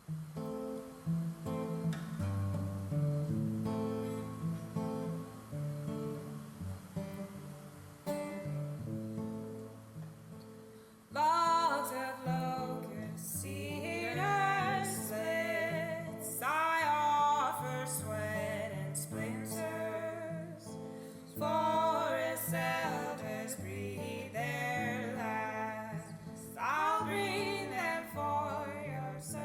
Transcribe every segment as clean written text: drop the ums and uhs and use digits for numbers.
Logs of locust, cedar slits, I offer sweat and splinters. Forest elders breathe their last. I'll bring them for your supper.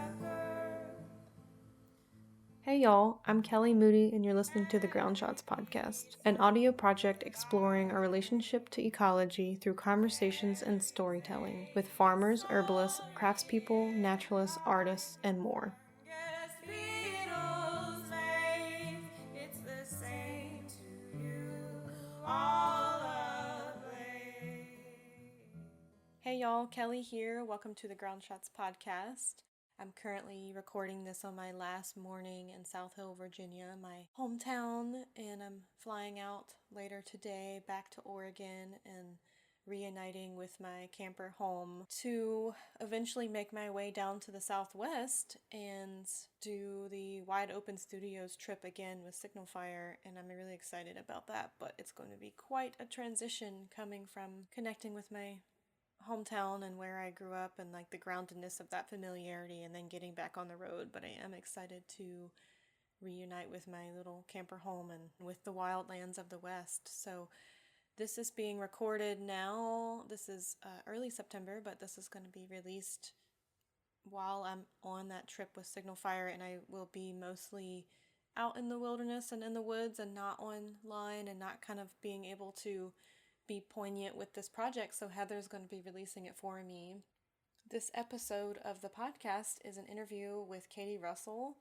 Hey y'all, I'm Kelly Moody, and you're listening to the Ground Shots Podcast, an audio project exploring our relationship to ecology through conversations and storytelling with farmers, herbalists, craftspeople, naturalists, artists, and more. Yes, beetles mate, it's the same to you, all ablaze. Hey y'all, Kelly here. Welcome to the Ground Shots Podcast. I'm currently recording this on my last morning in South Hill, Virginia, my hometown, and I'm flying out later today back to Oregon and reuniting with my camper home to eventually make my way down to the Southwest and do the Wide Open Studios trip again with Signal Fire, and I'm really excited about that, but it's going to be quite a transition coming from connecting with my hometown and where I grew up and like the groundedness of that familiarity and then getting back on the road. But I am excited to reunite with my little camper home and with the wildlands of the West. So this is being recorded now. This is early September, but this is going to be released while I'm on that trip with Signal Fire, and I will be mostly out in the wilderness and in the woods and not online and not kind of being able to be poignant with this project, so Heather's going to be releasing it for me. This episode of the podcast is an interview with Katie Russell,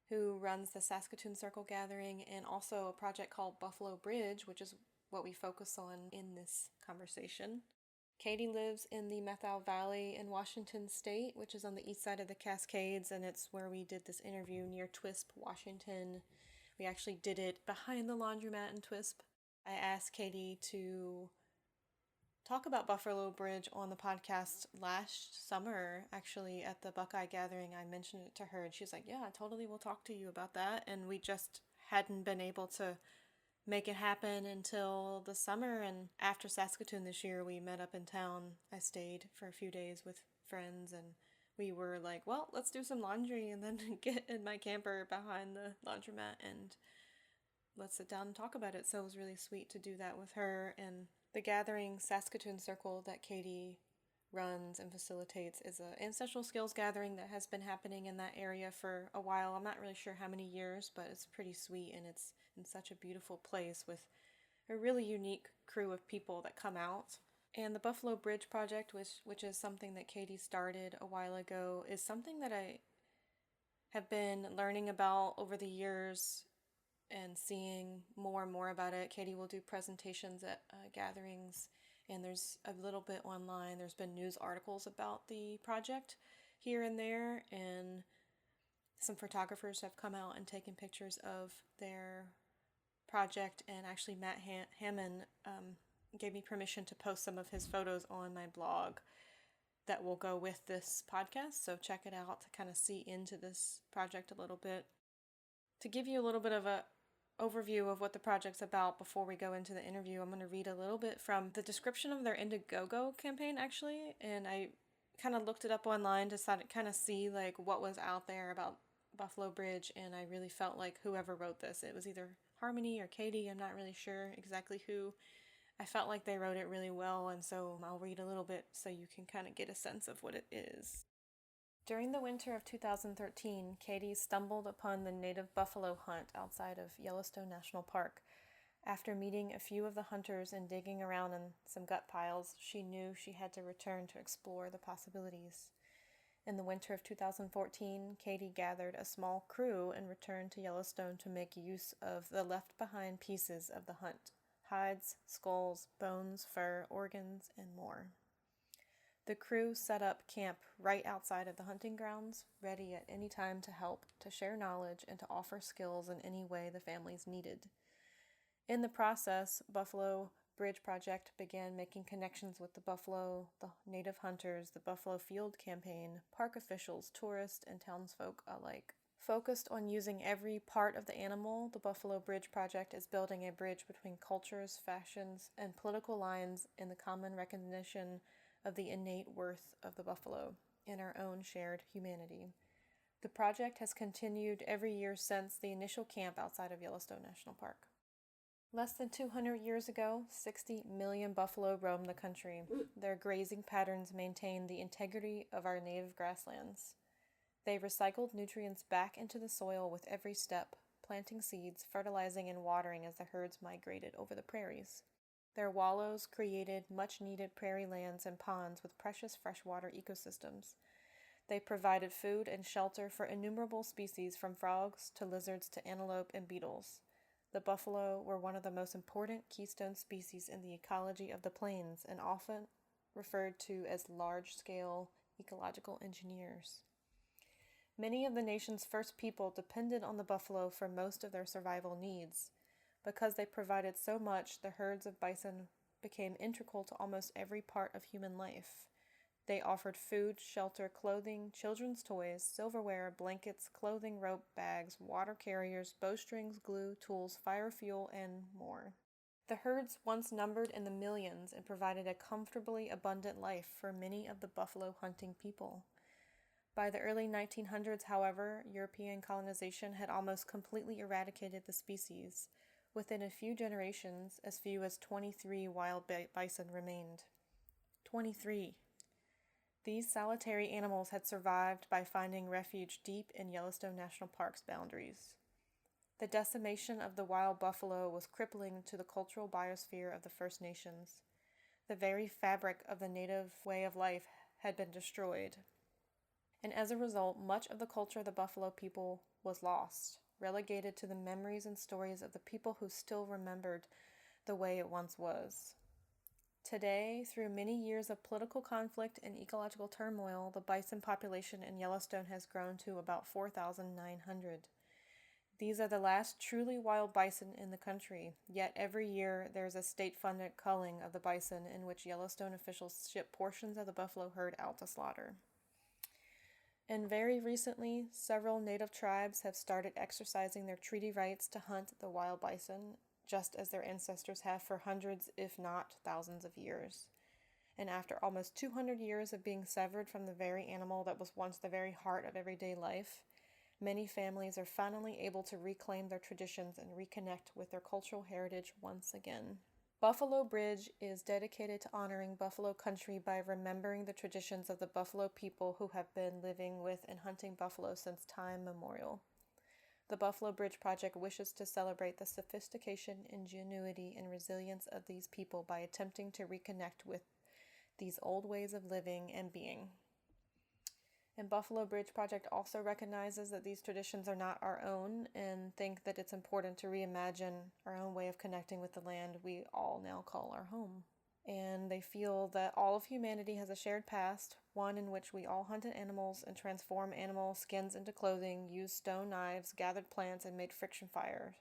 who runs the Saskatoon Circle Gathering and also a project called Buffalo Bridge, which is what we focus on in this conversation. Katie lives in the Methow Valley in Washington State, which is on the east side of the Cascades, and it's where we did this interview near Twisp, Washington. We actually did it behind the laundromat in Twisp. I asked Katie to talk about Buffalo Bridge on the podcast last summer, actually, at the Buckeye Gathering. I mentioned it to her, and she's like, yeah, I totally will talk to you about that. And we just hadn't been able to make it happen until the summer. And after Saskatoon this year, we met up in town. I stayed for a few days with friends, and we were like, well, let's do some laundry and then get in my camper behind the laundromat and let's sit down and talk about it. So it was really sweet to do that with her. And the gathering, Saskatoon Circle, that Katie runs and facilitates, is an ancestral skills gathering that has been happening in that area for a while. I'm not really sure how many years, but it's pretty sweet, and it's in such a beautiful place with a really unique crew of people that come out. And the Buffalo Bridge Project, which is something that Katie started a while ago, is something that I have been learning about over the years and seeing more and more about it. Katie will do presentations at gatherings, and there's a little bit online. There's been news articles about the project here and there, and some photographers have come out and taken pictures of their project, and actually Matt Hammond gave me permission to post some of his photos on my blog that will go with this podcast, so check it out to kind of see into this project a little bit. To give you a little bit of a overview of what the project's about before we go into the interview, I'm going to read a little bit from the description of their Indigogo campaign, actually, and I kind of looked it up online to kind of see like what was out there about Buffalo Bridge, and I really felt like whoever wrote this, it was either Harmony or Katie, I'm not really sure exactly who. I felt like they wrote it really well, and so I'll read a little bit so you can kind of get a sense of what it is. During the winter of 2013, Katie stumbled upon the native buffalo hunt outside of Yellowstone National Park. After meeting a few of the hunters and digging around in some gut piles, she knew she had to return to explore the possibilities. In the winter of 2014, Katie gathered a small crew and returned to Yellowstone to make use of the left-behind pieces of the hunt: hides, skulls, bones, fur, organs, and more. The crew set up camp right outside of the hunting grounds, ready at any time to help, to share knowledge, and to offer skills in any way the families needed. In the process, Buffalo Bridge Project began making connections with the buffalo, the native hunters, the Buffalo Field Campaign, park officials, tourists, and townsfolk alike. Focused on using every part of the animal, the Buffalo Bridge Project is building a bridge between cultures, fashions, and political lines in the common recognition of the innate worth of the buffalo and our own shared humanity. The project has continued every year since the initial camp outside of Yellowstone National Park. Less than 200 years ago, 60 million buffalo roamed the country. Their grazing patterns maintained the integrity of our native grasslands. They recycled nutrients back into the soil with every step, planting seeds, fertilizing, and watering as the herds migrated over the prairies. Their wallows created much-needed prairie lands and ponds with precious freshwater ecosystems. They provided food and shelter for innumerable species from frogs to lizards to antelope and beetles. The buffalo were one of the most important keystone species in the ecology of the plains and often referred to as large-scale ecological engineers. Many of the nation's first people depended on the buffalo for most of their survival needs. Because they provided so much, the herds of bison became integral to almost every part of human life. They offered food, shelter, clothing, children's toys, silverware, blankets, clothing, rope, bags, water carriers, bowstrings, glue, tools, fire fuel, and more. The herds once numbered in the millions and provided a comfortably abundant life for many of the buffalo hunting people. By the early 1900s, however, European colonization had almost completely eradicated the species. Within a few generations, as few as 23 wild bison remained. 23! These solitary animals had survived by finding refuge deep in Yellowstone National Park's boundaries. The decimation of the wild buffalo was crippling to the cultural biosphere of the First Nations. The very fabric of the native way of life had been destroyed. And as a result, much of the culture of the buffalo people was lost, relegated to the memories and stories of the people who still remembered the way it once was. Today, through many years of political conflict and ecological turmoil, the bison population in Yellowstone has grown to about 4,900. These are the last truly wild bison in the country, yet every year there is a state-funded culling of the bison in which Yellowstone officials ship portions of the buffalo herd out to slaughter. And very recently, several native tribes have started exercising their treaty rights to hunt the wild bison, just as their ancestors have for hundreds, if not thousands of years. And after almost 200 years of being severed from the very animal that was once the very heart of everyday life, many families are finally able to reclaim their traditions and reconnect with their cultural heritage once again. Buffalo Bridge is dedicated to honoring buffalo country by remembering the traditions of the buffalo people who have been living with and hunting buffalo since time memorial. The Buffalo Bridge Project wishes to celebrate the sophistication, ingenuity, and resilience of these people by attempting to reconnect with these old ways of living and being. And Buffalo Bridge Project also recognizes that these traditions are not our own and think that it's important to reimagine our own way of connecting with the land we all now call our home. And they feel that all of humanity has a shared past, one in which we all hunted animals and transformed animal skins into clothing, used stone knives, gathered plants, and made friction fires.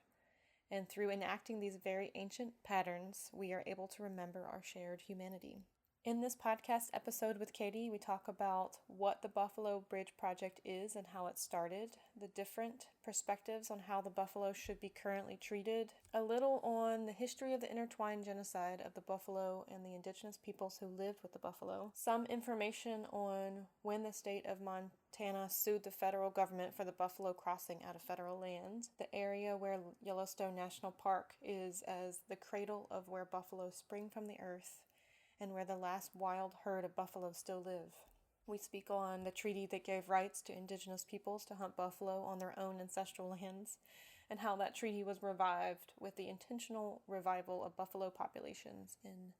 And through enacting these very ancient patterns, we are able to remember our shared humanity. In this podcast episode with Katie, we talk about what the Buffalo Bridge Project is and how it started, the different perspectives on how the buffalo should be currently treated, a little on the history of the intertwined genocide of the buffalo and the indigenous peoples who lived with the buffalo, some information on when the state of Montana sued the federal government for the buffalo crossing out of federal land, the area where Yellowstone National Park is as the cradle of where buffalo spring from the earth, and where the last wild herd of buffalo still live. We speak on the treaty that gave rights to indigenous peoples to hunt buffalo on their own ancestral lands, and how that treaty was revived with the intentional revival of buffalo populations in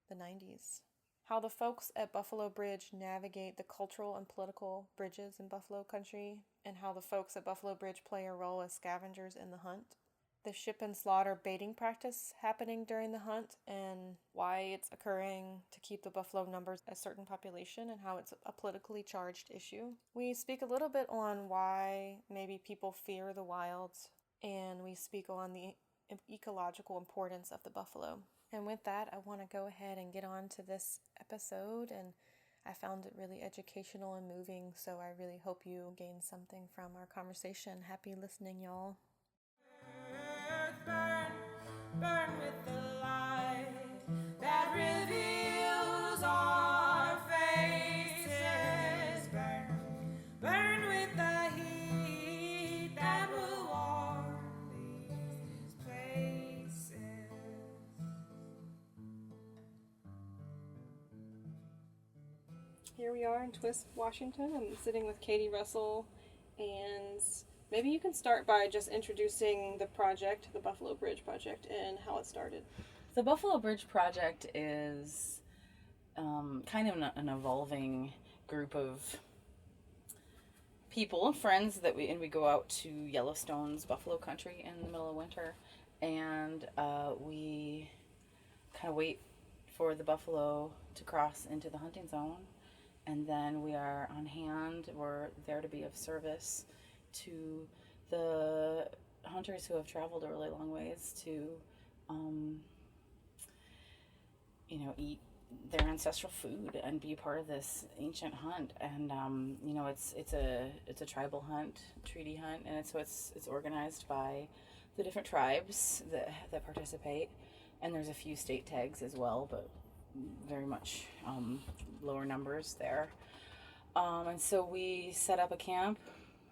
the 90s. How the folks at Buffalo Bridge navigate the cultural and political bridges in buffalo country, and how the folks at Buffalo Bridge play a role as scavengers in the hunt. The ship and slaughter baiting practice happening during the hunt and why it's occurring to keep the buffalo numbers a certain population and how it's a politically charged issue. We speak a little bit on why maybe people fear the wilds, and we speak on the ecological importance of the buffalo. And with that, I want to go ahead and get on to this episode, and I found it really educational and moving, so I really hope you gain something from our conversation. Happy listening, y'all. Earth burn, burn with the light that reveals our faces. Burn, burn with the heat that will warm these places. Here we are in Twisp, Washington. I'm sitting with Katie Russell, and maybe you can start by just introducing the project, the Buffalo Bridge Project, and how it started. The Buffalo Bridge Project is kind of an evolving group of people and friends that we go out to Yellowstone's buffalo country in the middle of winter, and we kind of wait for the buffalo to cross into the hunting zone, and then we are on hand. We're there to be of service to the hunters who have traveled a really long ways to eat their ancestral food and be part of this ancient hunt. And it's a tribal hunt, treaty hunt, and it's organized by the different tribes that participate, and there's a few state tags as well, but very much lower numbers there. And so we set up a camp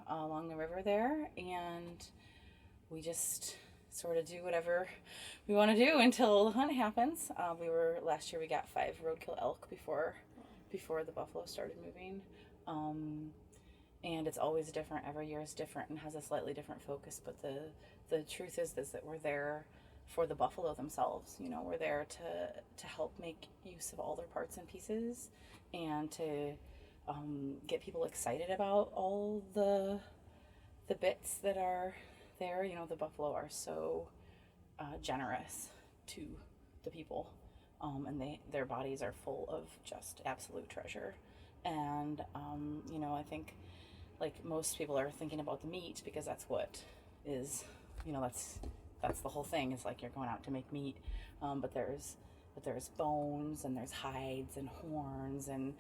along the river there, and we just sort of do whatever we want to do until the hunt happens. Last year we got 5 roadkill elk before the buffalo started moving. And it's always different. Every year is different and has a slightly different focus, but the truth is that we're there for the buffalo themselves. We're there to help make use of all their parts and pieces, and to get people excited about all the bits that are there. The buffalo are so generous to the people, and their bodies are full of just absolute treasure. And I think, like, most people are thinking about the meat because that's what is, that's the whole thing. Is like you're going out to make meat, but there's bones, and there's hides and horns and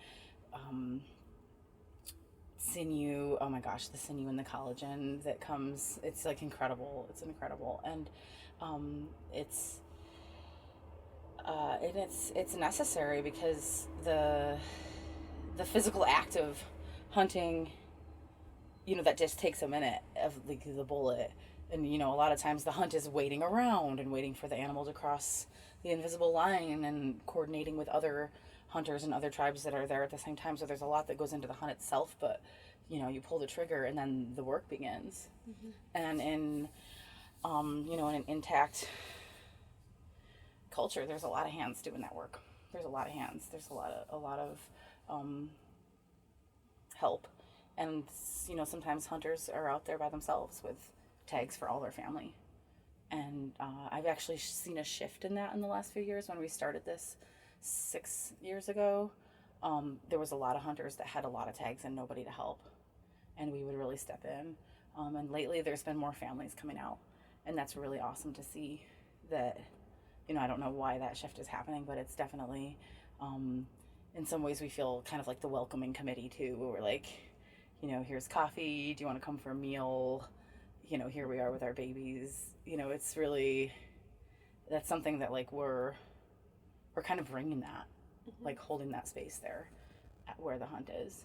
sinew. Oh my gosh, the sinew and the collagen that comes, it's like incredible. It's incredible. And it's necessary because the physical act of hunting, that just takes a minute of the bullet. And a lot of times the hunt is waiting around and waiting for the animal to cross the invisible line and coordinating with other hunters and other tribes that are there at the same time. So there's a lot that goes into the hunt itself, but you pull the trigger and then the work begins. Mm-hmm. And in in an intact culture, there's a lot of hands doing that work. There's a lot of hands. There's a lot of help. And sometimes hunters are out there by themselves with tags for all their family. And I've actually seen a shift in that in the last few years. When we started this 6 years ago, there was a lot of hunters that had a lot of tags and nobody to help, and we would really step in. And lately there's been more families coming out, and that's really awesome to see that. I don't know why that shift is happening, but it's definitely, in some ways we feel kind of like the welcoming committee too, where we're like, here's coffee, do you want to come for a meal? Here we are with our babies. It's really, that's something that, like, we're kind of bringing that, mm-hmm. like holding that space there at where the hunt is.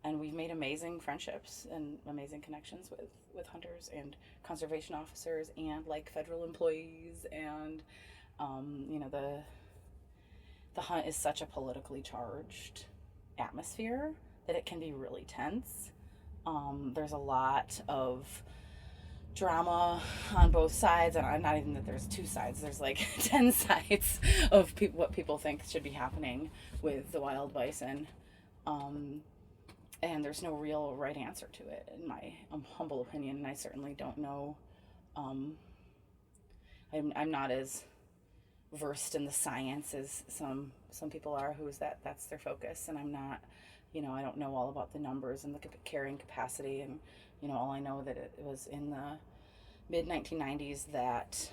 And we've made amazing friendships and amazing connections with hunters and conservation officers and, like, federal employees. And, the hunt is such a politically charged atmosphere that it can be really tense. There's a lot of drama on both sides, and I'm not even that there's 2 sides. There's like 10 sides of what people think should be happening with the wild bison, and there's no real right answer to it, in my humble opinion. And I certainly don't know. I'm not as versed in the science as some people are, that's their focus, and I'm not. I don't know all about the numbers and the carrying capacity, and all I know that it was in the mid 1990s that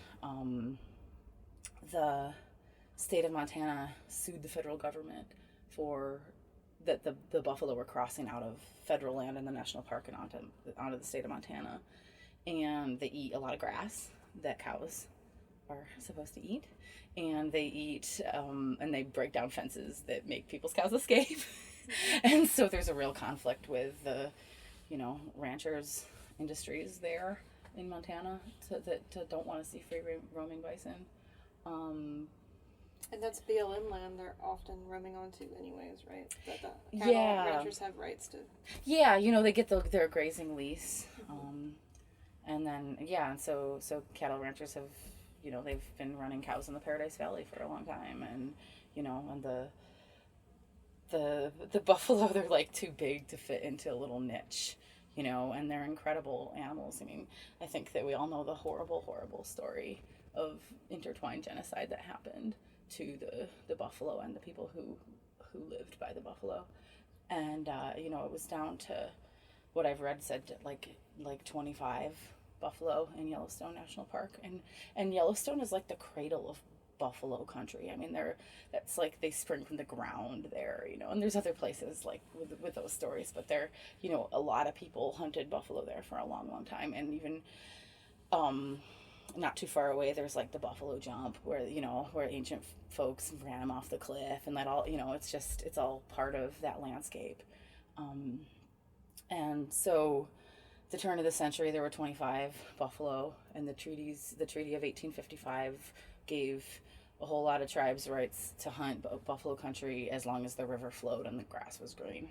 the state of Montana sued the federal government for that the buffalo were crossing out of federal land in the national park and onto the state of Montana, and they eat a lot of grass that cows are supposed to eat, and they eat and they break down fences that make people's cows escape. And so there's a real conflict with the ranchers industries there in Montana that don't want to see free roaming bison. And that's BLM land they're often roaming onto anyways, right? That the cattle ranchers have rights to. Yeah, they get their grazing lease. And then, and so cattle ranchers have, they've been running cows in the Paradise Valley for a long time. And, and the buffalo, they're like too big to fit into a little niche, and they're incredible animals. I mean, I think that we all know the horrible, horrible story of intertwined genocide that happened to the buffalo and the people who lived by the buffalo. And, it was down to what I've read said like 25 buffalo in Yellowstone National Park. And Yellowstone is like the cradle of buffalo country. I mean, that's like they spring from the ground there, and there's other places like with those stories, but there, a lot of people hunted buffalo there for a long, long time. And even, not too far away, there's like the buffalo jump where ancient folks ran them off the cliff, and that all, it's all part of that landscape. And so the turn of the century, there were 25 buffalo, and the Treaty of 1855 gave a whole lot of tribes rights to hunt buffalo country as long as the river flowed and the grass was green.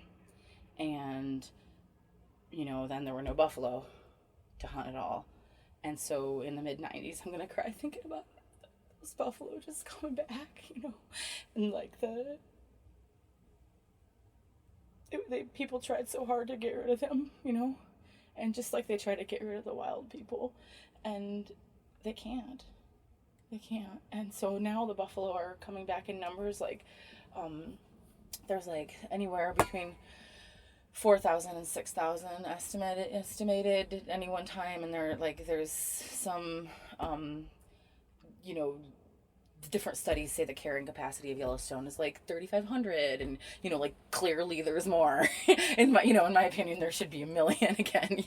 And, then there were no buffalo to hunt at all. And so in the mid-90s, I'm going to cry thinking about those buffalo just coming back, and like people tried so hard to get rid of them, and just like they try to get rid of the wild people, and they can't. And so now the buffalo are coming back in numbers. Like, there's like anywhere between 4,000 and 6,000 estimated at any one time, and there's some different studies say the carrying capacity of Yellowstone is like 3,500, and clearly there's more. In my opinion, there should be 1 million again.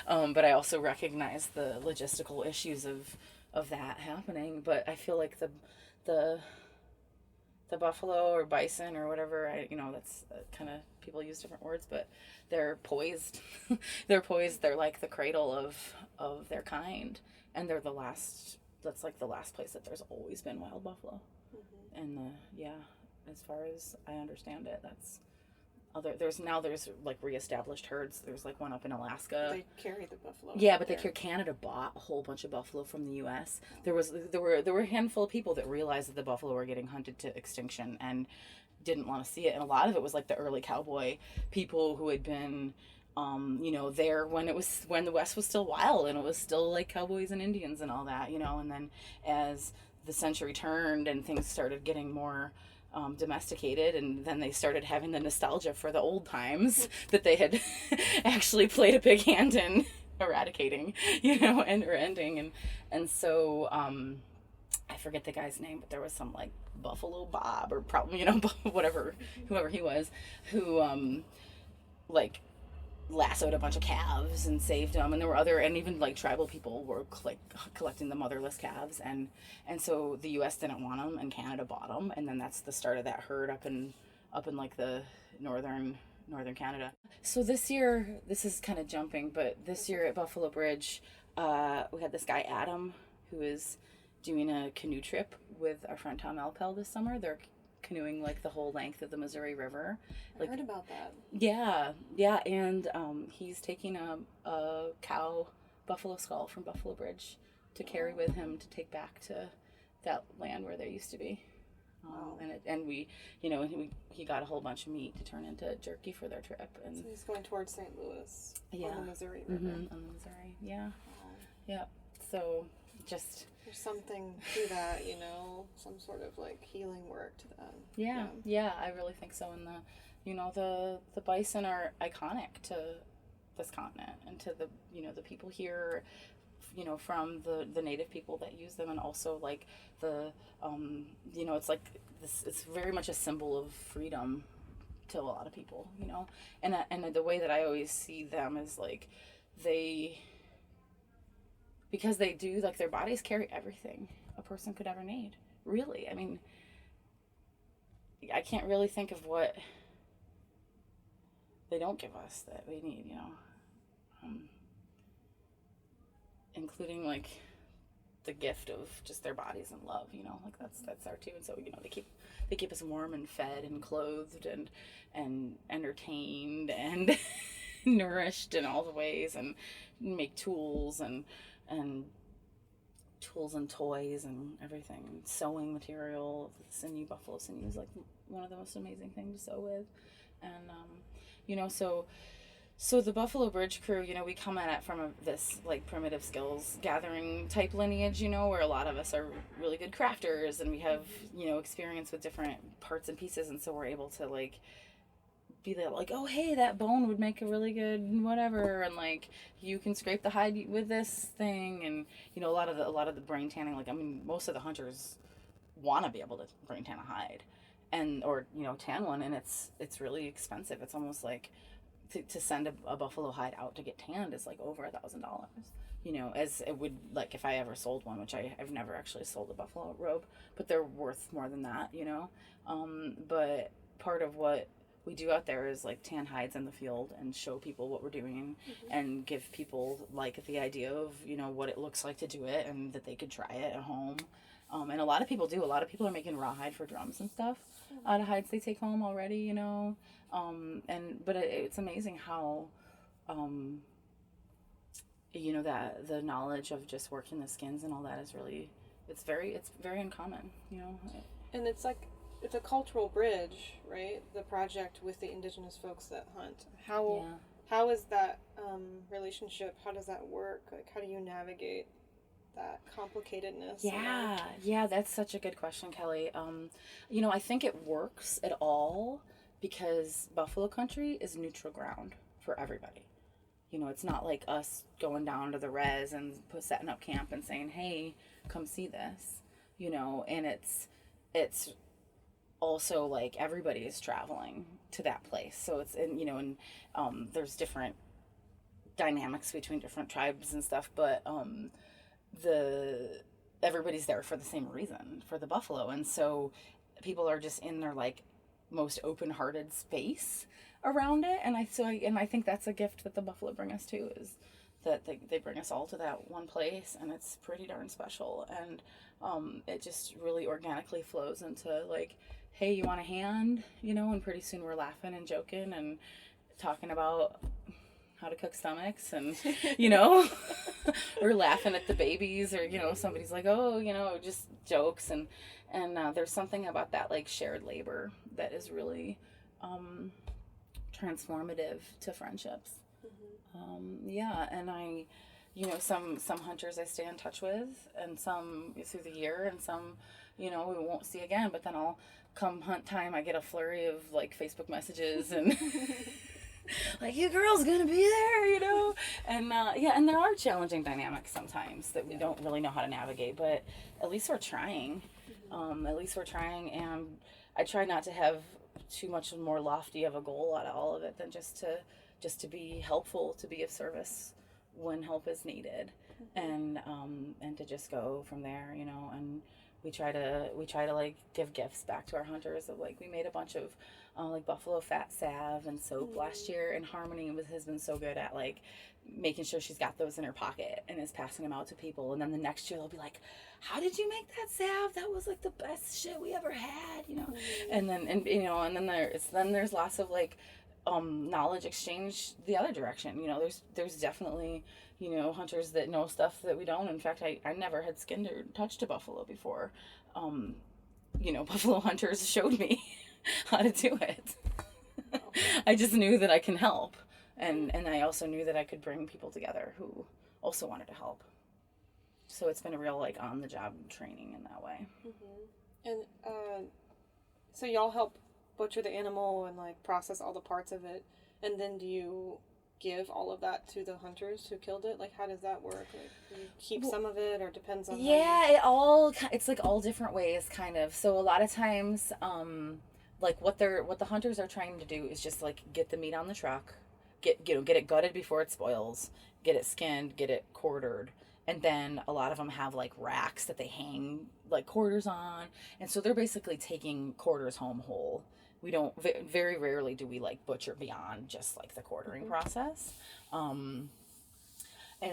But I also recognize the logistical issues of that happening. But I feel like the buffalo or bison or whatever, that's kind of, people use different words, but they're poised. They're poised. They're like the cradle of their kind, and they're that's like the last place that there's always been wild buffalo. Mm-hmm. And as far as I understand it, there's like reestablished herds. There's like one up in Alaska. They carry the buffalo. Yeah, but Canada bought a whole bunch of buffalo from the U.S. There were a handful of people that realized that the buffalo were getting hunted to extinction and didn't want to see it. And a lot of it was like the early cowboy people who had been there when the West was still wild, and it was still like cowboys and Indians and all that, and then as the century turned and things started getting more domesticated, and then they started having the nostalgia for the old times that they had actually played a big hand in eradicating, or ending, and so I forget the guy's name, but there was some like Buffalo Bob or probably whoever he was, who like lassoed a bunch of calves and saved them, and there were and even like tribal people were like collecting the motherless calves, and so the U.S. didn't want them, and Canada bought them, and then that's the start of that herd up in like the northern Canada. So this year, this is kind of jumping, but this year at Buffalo Bridge, we had this guy Adam who is doing a canoe trip with our friend Tom Alpel this summer. They're canoeing like the whole length of the Missouri River. I heard about that. Yeah, and he's taking a cow buffalo skull from Buffalo Bridge to carry with him to take back to that land where they used to be. Wow. And we, he got a whole bunch of meat to turn into jerky for their trip. And so he's going towards St. Louis on the Missouri River. Mm-hmm, on the Missouri, yeah. Wow. Yeah, so just... There's something to that, some sort of like healing work to that. Yeah, I really think so. And the bison are iconic to this continent and to the, the people here you know, from the native people that use them, and also like the you know, it's like this, it's very much a symbol of freedom to a lot of people, you know. And the way that I always see them is like they, because they do, like, their bodies carry everything a person could ever need, really. I mean, I can't really think of what they don't give us that we need, you know, including like the gift of just their bodies and love, you know, like that's our too. And so, you know, they keep us warm and fed and clothed and entertained and nourished in all the ways, and make tools and tools and toys and everything. Sewing material, sinew, buffalo sinew is like one of the most amazing things to sew with. And you know, so the Buffalo Bridge crew, you know, we come at it from this like primitive skills gathering type lineage, you know, where a lot of us are really good crafters, and we have, you know, experience with different parts and pieces, and so we're able to like be like, oh hey, that bone would make a really good whatever, and like you can scrape the hide with this thing. And you know, a lot of the brain tanning, like, I mean, most of the hunters want to be able to brain tan a hide, and or, you know, tan one, and it's really expensive. It's almost like to send a buffalo hide out to get tanned is like over $1,000, you know, as it would, like, if I ever sold one, which I've never actually sold a buffalo robe, but they're worth more than that, you know. But part of what we do out there is like tan hides in the field and show people what we're doing, and give people like the idea of, you know, what it looks like to do it, and that they could try it at home. And a lot of people do. A lot of people are making rawhide for drums and stuff out of hides they take home already, you know. But it's amazing how, you know, that the knowledge of just working the skins and all that is really, it's very uncommon, you know. And it's like, it's a cultural bridge, right? The project with the indigenous folks that hunt. How is that relationship? How does that work? Like, how do you navigate that complicatedness? Yeah, that's such a good question, Kelly. You know, I think it works at all because buffalo country is neutral ground for everybody. You know, it's not like us going down to the res and setting up camp and saying, hey, come see this, you know. And it's also like everybody is traveling to that place, so it's in, you know, and there's different dynamics between different tribes and stuff, but everybody's there for the same reason, for the buffalo. And so people are just in their like most open-hearted space around it, and I think that's a gift that the buffalo bring us too, is that they bring us all to that one place, and it's pretty darn special. And it just really organically flows into like, hey, you want a hand, you know. And pretty soon we're laughing and joking and talking about how to cook stomachs, and you know, we're laughing at the babies, or, you know, somebody's like, oh, you know, just jokes. And there's something about that like shared labor that is really transformative to friendships. Yeah, and I, you know, some hunters I stay in touch with, and some through the year, and some, you know, we won't see again. But then I'll come hunt time, I get a flurry of like Facebook messages and like, you girl's gonna be there, you know. And yeah, and there are challenging dynamics sometimes that we don't really know how to navigate, but at least we're trying. And I try not to have too much more lofty of a goal out of all of it than just to be helpful, to be of service when help is needed, and to just go from there, you know. And we try to like give gifts back to our hunters. Of like, we made a bunch of like buffalo fat salve and soap last year, and Harmony has been so good at like making sure she's got those in her pocket and is passing them out to people. And then the next year they'll be like, how did you make that salve? That was like the best shit we ever had, you know. And then there's lots of like knowledge exchange the other direction, you know. There's definitely, you know, hunters that know stuff that we don't. In fact, I never had skinned or touched a buffalo before. You know, buffalo hunters showed me how to do it. I just knew that I can help, and I also knew that I could bring people together who also wanted to help. So it's been a real like on the job training in that way. And so y'all help butcher the animal and like process all the parts of it, and then do you give all of that to the hunters who killed it? Like, how does that work? Like, do you keep some of it, or depends on it's like all different ways, kind of. So a lot of times, like what the hunters are trying to do is just like get the meat on the truck, get it gutted before it spoils, get it skinned, get it quartered. And then a lot of them have like racks that they hang like quarters on. And so they're basically taking quarters home whole. We don't, very rarely do we like butcher beyond just like the quartering process. And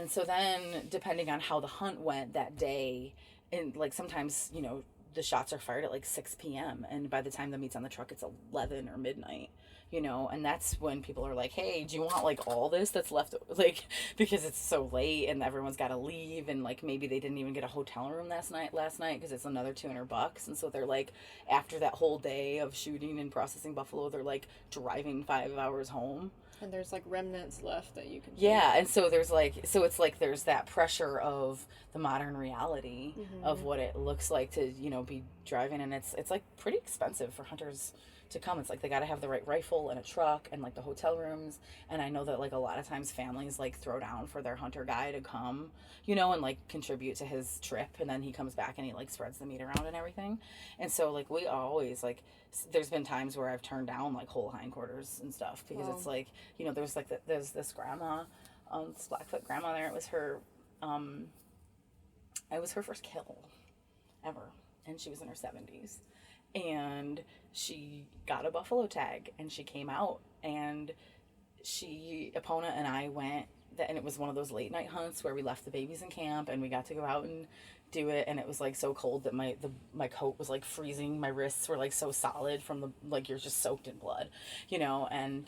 so then depending on how the hunt went that day, and like sometimes, the shots are fired at like 6 p.m. and by the time the meat's on the truck, it's 11 or midnight. And that's when people are like, hey, do you want like all this that's left, like, because it's so late and everyone's got to leave, and like maybe they didn't even get a hotel room last night because it's another $200, and so they're like, after that whole day of shooting and processing buffalo, they're like driving 5 hours home. And there's like remnants left that you can Yeah, and so there's there's that pressure of the modern reality of what it looks like to, be driving, and it's like pretty expensive for hunters to come. It's like they got to have the right rifle and a truck and like the hotel rooms, and I know that like a lot of times families like throw down for their hunter guy to come, and like contribute to his trip, and then he comes back and he like spreads the meat around and everything. And so like we always like, there's been times where I've turned down like whole hindquarters and stuff because it's like, there's like there's this grandma, this Blackfoot grandma there. It was her first kill ever, and she was in her 70s. And she got a buffalo tag, and she came out, and Epona and I went, and it was one of those late night hunts where we left the babies in camp, and we got to go out and do it, and it was like so cold that my coat was like freezing, my wrists were like so solid from the, like, you're just soaked in blood, and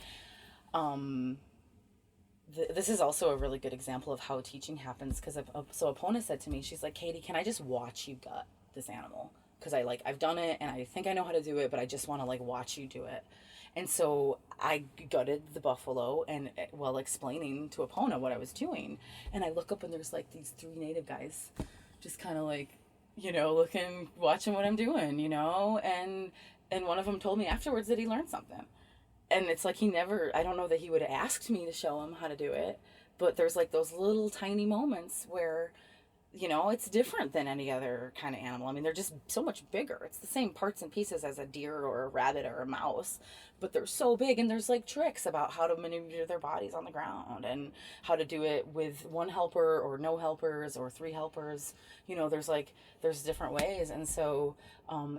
this is also a really good example of how teaching happens, because so Epona said to me, she's like, Katie, can I just watch you gut this animal? Because I've done it and I think I know how to do it, but I just want to like watch you do it. And so I gutted the buffalo and while explaining to Epona what I was doing, and I look up and there's like these 3 native guys just kind of like, looking, watching what I'm doing, and one of them told me afterwards that he learned something. And it's like I don't know that he would have asked me to show him how to do it, but there's like those little tiny moments where it's different than any other kind of animal. I mean, they're just so much bigger. It's the same parts and pieces as a deer or a rabbit or a mouse, but they're so big, and there's like tricks about how to maneuver their bodies on the ground and how to do it with 1 helper or no helpers or 3 helpers. There's different ways. And so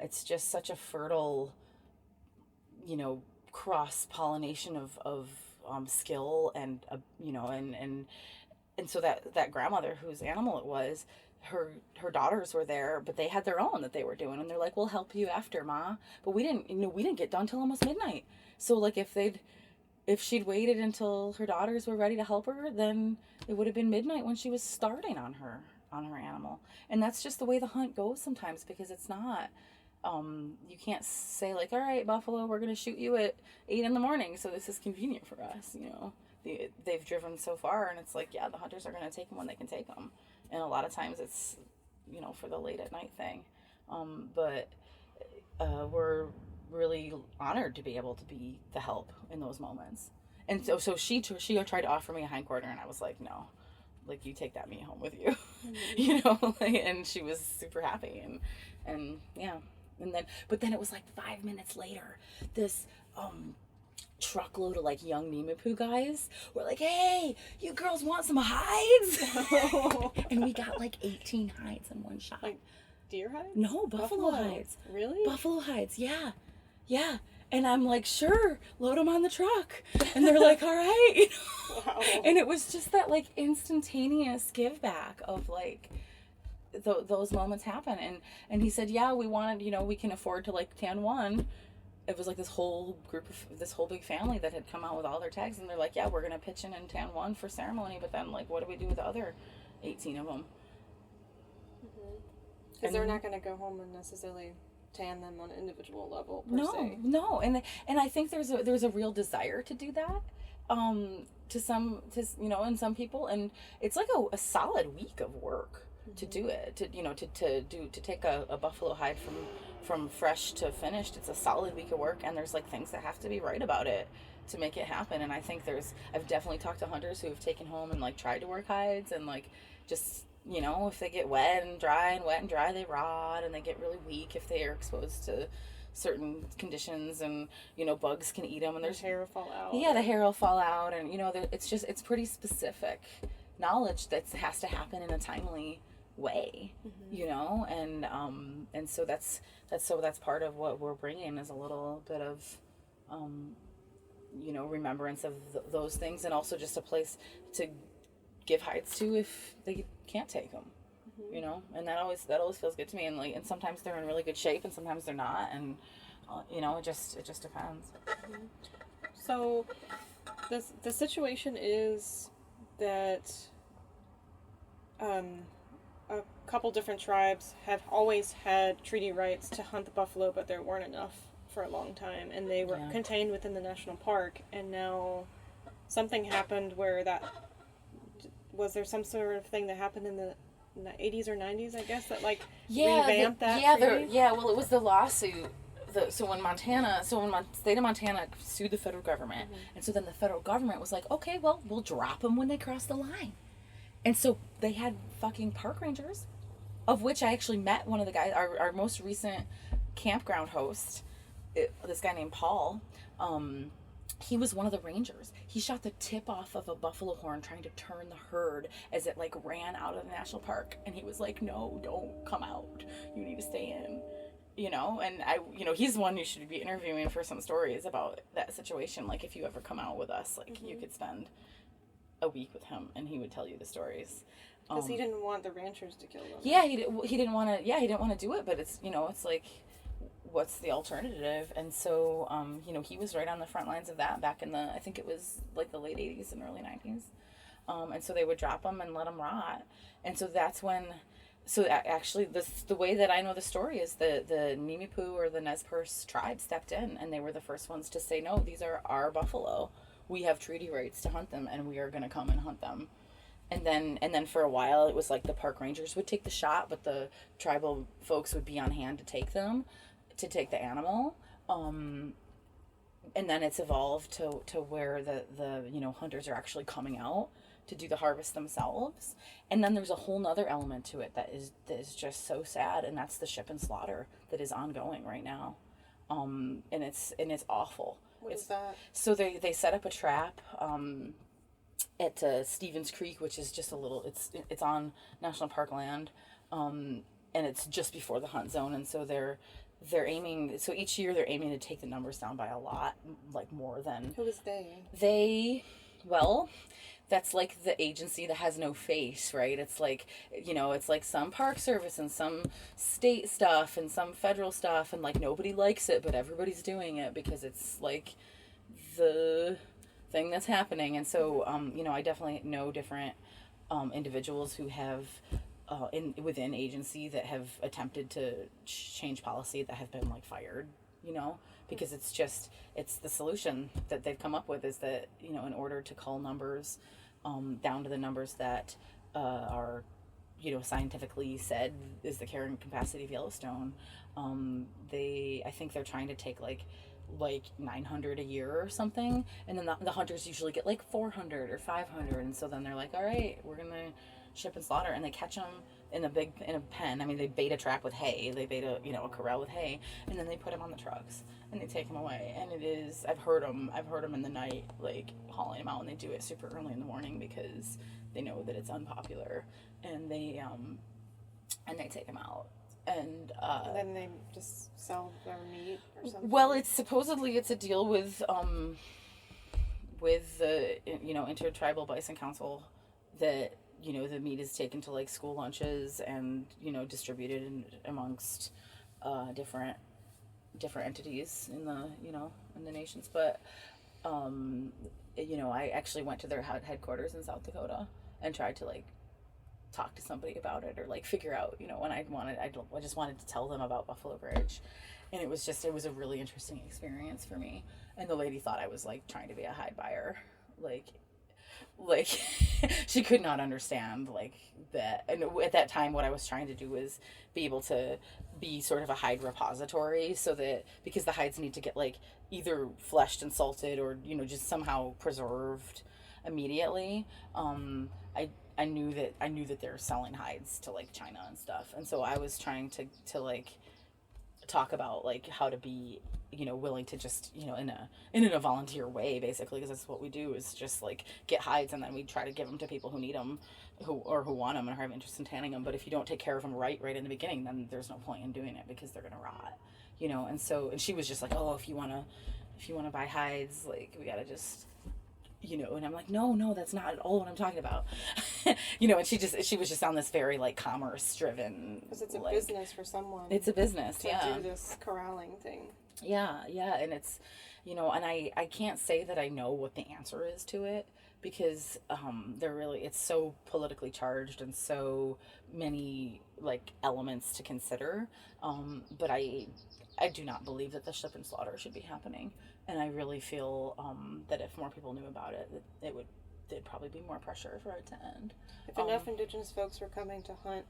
it's just such a fertile, cross-pollination of skill and, and so that grandmother whose animal it was, her daughters were there, but they had their own that they were doing, and they're like, we'll help you after, Ma. But we didn't get done till almost midnight. So like if she'd waited until her daughters were ready to help her, then it would have been midnight when she was starting on her animal. And that's just the way the hunt goes sometimes, because it's not, you can't say like, all right, buffalo, we're going to shoot you at 8 a.m, so this is convenient for us, They've driven so far, and it's like, yeah, the hunters are going to take them when they can take them. And a lot of times it's, for the late at night thing. But we're really honored to be able to be the help in those moments. And so she tried to offer me a hindquarter, and I was like, no, like, you take that meat home with you, and she was super happy. And yeah. But then it was like 5 minutes later, this, truckload of like young Nemapu guys were like, hey, you girls want some hides? And we got like 18 hides in one shot. Like deer hides? No, buffalo hides. Really? Buffalo hides, yeah. And I'm like, sure, load them on the truck. And they're like, all right. Wow. And it was just that like instantaneous give back of like those moments happen. And he said, yeah, we wanted, we can afford to like tan one. It was like this whole big family that had come out with all their tags, and they're like, yeah, we're going to pitch in and tan one for ceremony, but then like, what do we do with the other 18 of them? Because they're not going to go home and necessarily tan them on an individual level per se. No. And I think there's a real desire to do that, to in some people, and it's like a solid week of work to do it, to take a buffalo hide from fresh to finished. It's a solid week of work, and there's like things that have to be right about it to make it happen. And I think I've definitely talked to hunters who have taken home and like tried to work hides, and like just, you know, if they get wet and dry, they rot, and they get really weak if they are exposed to certain conditions, and, you know, bugs can eat them, and there's hair will fall out. Yeah, the hair will fall out, and, you know, it's pretty specific knowledge that has to happen in a timely way, you know, and so that's part of what we're bringing, is a little bit of you know, remembrance of those things, and also just a place to give hides to if they can't take them, you know, and that always feels good to me. And like, and sometimes they're in really good shape, and sometimes they're not, and you know, it just depends. So the situation is that a couple different tribes have always had treaty rights to hunt the buffalo, but there weren't enough for a long time, and they were contained within the national park. And now something happened where was there some sort of thing that happened in the 80s or 90s, I guess, that like revamped that treaty? Well, it was the lawsuit. So when the state of Montana sued the federal government, and so then the federal government was like, okay, well, we'll drop them when they cross the line. And so they had fucking park rangers, of which I actually met one of the guys, our most recent campground host, this guy named Paul. He was one of the rangers. He shot the tip off of a buffalo horn trying to turn the herd as it like ran out of the national park. And he was like, no, don't come out. You need to stay in, you know? And he's the one you should be interviewing for some stories about that situation. Like, if you ever come out with us, like you could spend a week with him and he would tell you the stories. Because he didn't want the ranchers to kill them. Yeah, he didn't want to do it, but it's, you know, it's like, what's the alternative? And so, you know, he was right on the front lines of that back in I think it was like the late 80s and early 90s. And so they would drop them and let them rot. And so that's when, actually the way that I know the story is the Nimipu or the Nez Perce tribe stepped in, and they were the first ones to say, no, these are our buffalo. We have treaty rights to hunt them, and we are going to come and hunt them. And then for a while, it was like the park rangers would take the shot, but the tribal folks would be on hand to take the animal. And then it's evolved to where the you know, hunters are actually coming out to do the harvest themselves. And then there's a whole nother element to it that is just so sad, and that's the ship and slaughter that is ongoing right now. And it's awful. What is that? So they set up a trap at Stevens Creek, which is just a little, it's on national park land, and it's just before the hunt zone. And so they're aiming, so each year they're aiming to take the numbers down by a lot, like more than. Who is they? Well, that's like the agency that has no face, right? It's like, you know, it's like some park service and some state stuff and some federal stuff, and like nobody likes it, but everybody's doing it because it's like the thing that's happening. And so, you know, I definitely know different individuals who have within agency that have attempted to change policy that have been like fired, you know, because it's the solution that they've come up with is that, you know, in order to cull numbers down to the numbers that are, you know, scientifically said is the carrying capacity of Yellowstone, I think they're trying to take like 900 a year or something, and then the hunters usually get like 400 or 500, and so then they're like, all right, we're gonna ship and slaughter, and they catch them in a pen. I mean, they bait a trap with hay, they bait a corral with hay, and then they put them on the trucks and they take them away. And it is, I've heard them in the night, like hauling them out, and they do it super early in the morning because they know that it's unpopular, and they take them out. And then they just sell their meat or something. Well, it's supposedly a deal with the, you know, Intertribal Bison Council that, you know, the meat is taken to like school lunches and, you know, distributed amongst different entities in the nations. But you know, I actually went to their headquarters in South Dakota and tried to like talk to somebody about it, or like figure out, you know, when I just wanted to tell them about Buffalo Bridge. And it was a really interesting experience for me. And the lady thought I was like trying to be a hide buyer. Like, like she could not understand like that. And at that time what I was trying to do was be able to be sort of a hide repository, so that because the hides need to get like either fleshed and salted or just somehow preserved immediately. I knew that they're selling hides to like China and stuff, and so I was trying to like talk about like how to be willing to just in a volunteer way, basically, because that's what we do, is just like get hides, and then we try to give them to people who need them, who want them and have interest in tanning them. But if you don't take care of them right in the beginning, then there's no point in doing it, because they're gonna rot, and she was just like, oh, if you want to buy hides, like we gotta just and I'm like, no, that's not at all what I'm talking about. And she was just on this very like commerce driven, because it's a like, business for someone. It's a business to do this corralling thing. Yeah, and it's and I can't say that I know what the answer is to it, because it's so politically charged and so many like elements to consider, but I do not believe that the ship and slaughter should be happening. And I really feel that if more people knew about it, there'd probably be more pressure for it to end. If enough Indigenous folks were coming to hunt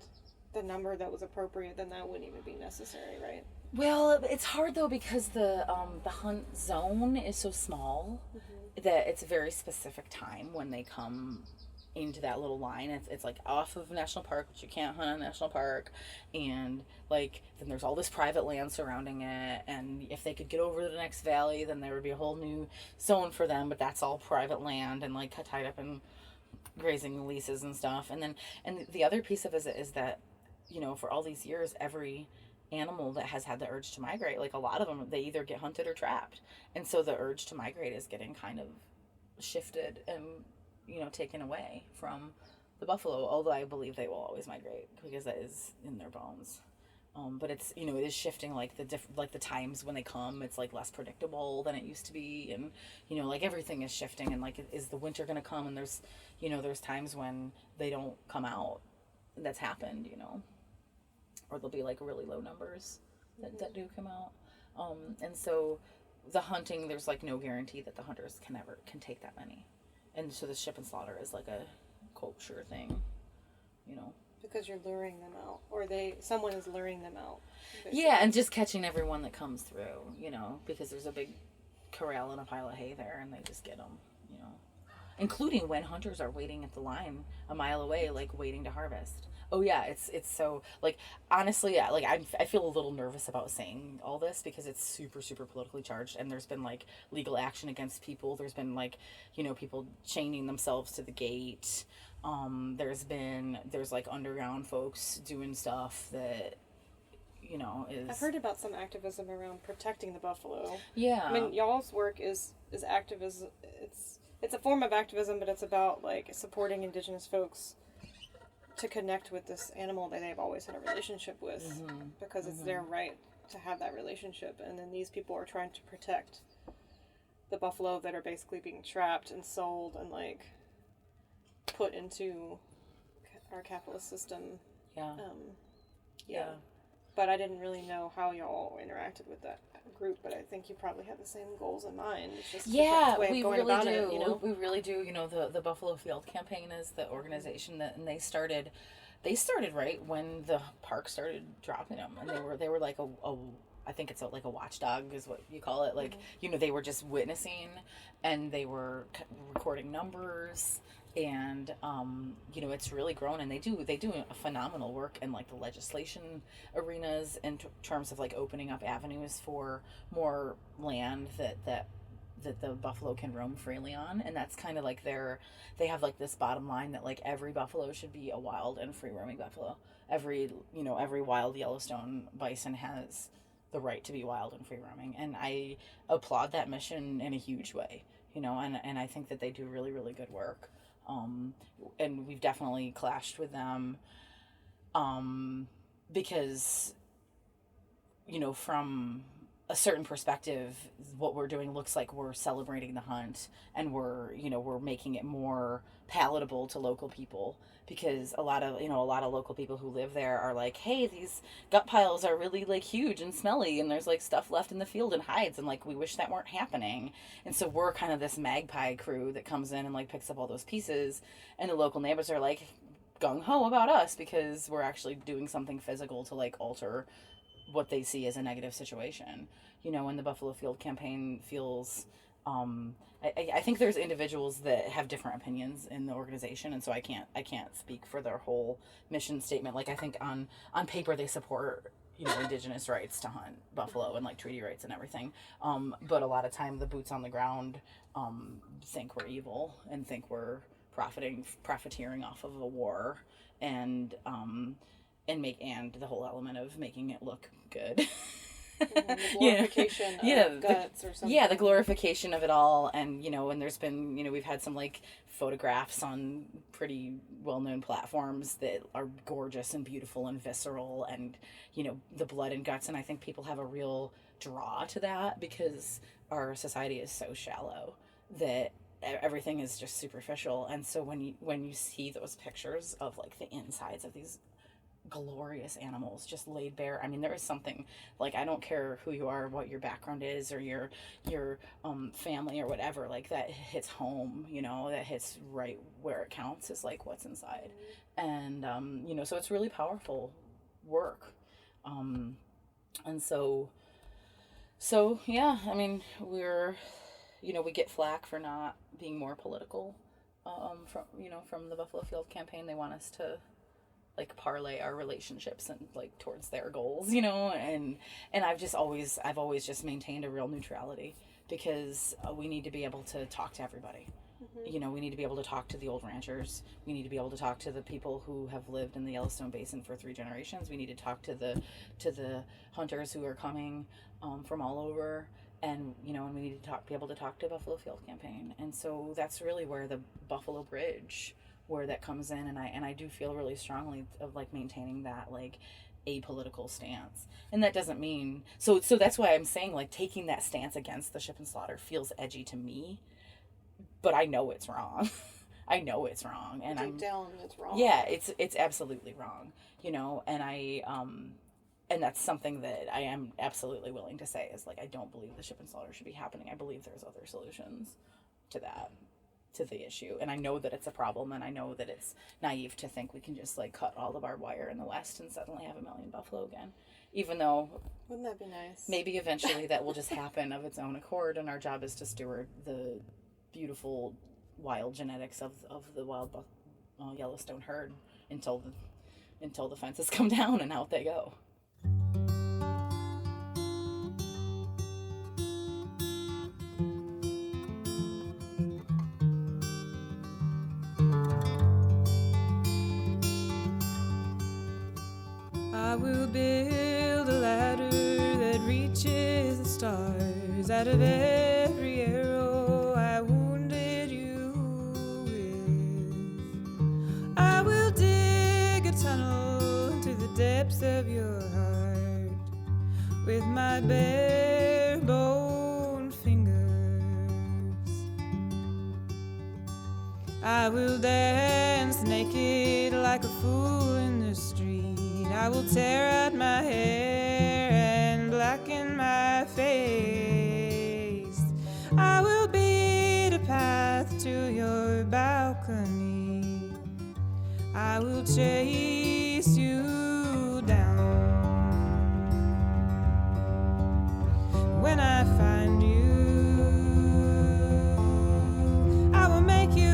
the number that was appropriate, then that wouldn't even be necessary, right? Well, it's hard though, because the hunt zone is so small, that it's a very specific time when they come into that little line. It's like off of national park, which you can't hunt in national park, and like then there's all this private land surrounding it, and if they could get over to the next valley, then there would be a whole new zone for them, but that's all private land and like tied up in grazing leases and stuff. And the other piece of it is that for all these years, every animal that has had the urge to migrate, like a lot of them, they either get hunted or trapped, and so the urge to migrate is getting kind of shifted and taken away from the buffalo, although I believe they will always migrate, because that is in their bones. But it's it is shifting, like the times when they come, it's like less predictable than it used to be, and like everything is shifting, and like is the winter gonna come, and there's times when they don't come out. That's happened, or there'll be like really low numbers that do come out, and so the hunting, there's like no guarantee that the hunters can take that many. And so the ship and slaughter is like a culture thing, Because you're luring them out, or someone is luring them out. Basically. Yeah, and just catching everyone that comes through, because there's a big corral and a pile of hay there, and they just get them, including when hunters are waiting at the line a mile away, like waiting to harvest. Oh yeah, it's so like, honestly, yeah, like I feel a little nervous about saying all this, because it's super super politically charged, and there's been like legal action against people. There's been like people chaining themselves to the gate. There's like underground folks doing stuff that is. I've heard about some activism around protecting the buffalo. Yeah, I mean, y'all's work is activism. It's a form of activism, but it's about like supporting Indigenous folks to connect with this animal that they've always had a relationship with, because it's their right to have that relationship. And then these people are trying to protect the buffalo that are basically being trapped and sold and like put into our capitalist system. Yeah. But I didn't really know how y'all interacted with that group, but I think you probably had the same goals in mind. It's just we really do. We really do. The Buffalo Field Campaign is the organization and they started right when the park started dropping them, and they were like a I think it's like a watchdog is what you call it. Like they were just witnessing, and they were recording numbers. And it's really grown, and they do a phenomenal work in like the legislation arenas in terms of like opening up avenues for more land that the buffalo can roam freely on. And that's kind of like they have like this bottom line that like every buffalo should be a wild and free roaming buffalo. Every wild Yellowstone bison has the right to be wild and free roaming, and I applaud that mission in a huge way, and I think that they do really really good work. And we've definitely clashed with them, because, from a certain perspective, what we're doing looks like we're celebrating the hunt, and we're making it more palatable to local people, because a lot of local people who live there are like, hey, these gut piles are really like huge and smelly, and there's like stuff left in the field and hides, and like we wish that weren't happening. And so we're kind of this magpie crew that comes in and like picks up all those pieces, and the local neighbors are like gung-ho about us because we're actually doing something physical to like alter what they see as a negative situation. And the Buffalo Field campaign feels, I think there's individuals that have different opinions in the organization, and so I can't speak for their whole mission statement. Like, I think on paper they support indigenous rights to hunt buffalo and like treaty rights and everything, but a lot of time the boots on the ground think we're evil and think we're profiteering off of a war, and the whole element of making it look good. The glorification of guts or something. Yeah, the glorification of it all. And and there's been we've had some like photographs on pretty well-known platforms that are gorgeous and beautiful and visceral, and the blood and guts. And I think people have a real draw to that because our society is so shallow that everything is just superficial. And so when you see those pictures of like the insides of these glorious animals just laid bare, I mean, there is something, like, I don't care who you are, what your background is, or your family or whatever, like, that hits home, that hits right where it counts, is like what's inside. And so it's really powerful work. And so yeah, I mean, we're we get flack for not being more political from the Buffalo Field campaign. They want us to like parlay our relationships and like towards their goals, and I've always just maintained a real neutrality, because we need to be able to talk to everybody. Mm-hmm. We need to be able to talk to the old ranchers. We need to be able to talk to the people who have lived in the Yellowstone Basin for 3 generations. We need to talk to the hunters who are coming from all over. And, and we need to be able to talk to Buffalo Field campaign. And so that's really where the Buffalo Bridge, where that comes in. And I do feel really strongly of like maintaining that like apolitical stance. And that doesn't mean, so that's why I'm saying like taking that stance against the ship and slaughter feels edgy to me, but I know it's wrong. I know it's wrong. And deep down it's wrong. Yeah, it's absolutely wrong, and that's something that I am absolutely willing to say is like, I don't believe the ship and slaughter should be happening. I believe there's other solutions to that, to the issue. And I know that it's a problem, and I know that it's naive to think we can just like cut all the barbed wire in the West and suddenly have 1 million buffalo again. Even though, wouldn't that be nice? Maybe eventually that will just happen of its own accord, and our job is to steward the beautiful wild genetics of the wild Yellowstone herd until the fences come down and out they go. I will build a ladder that reaches the stars. Out of every arrow I wounded you with, I will dig a tunnel into the depths of your heart with my bare bone fingers. I will dance naked like a fool in the street. I will tear out my hair and blacken my face. I will beat a path to your balcony. I will chase you down. When I find you, I will make you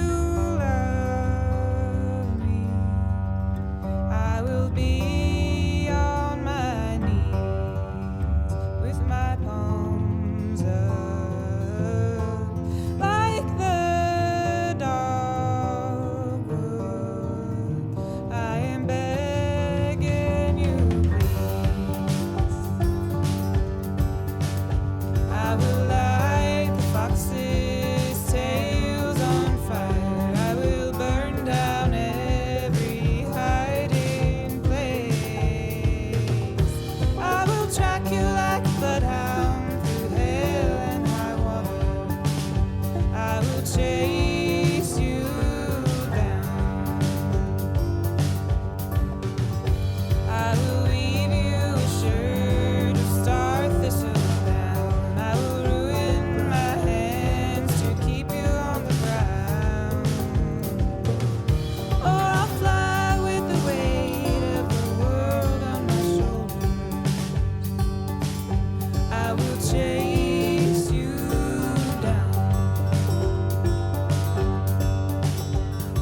love me. I will be I am better.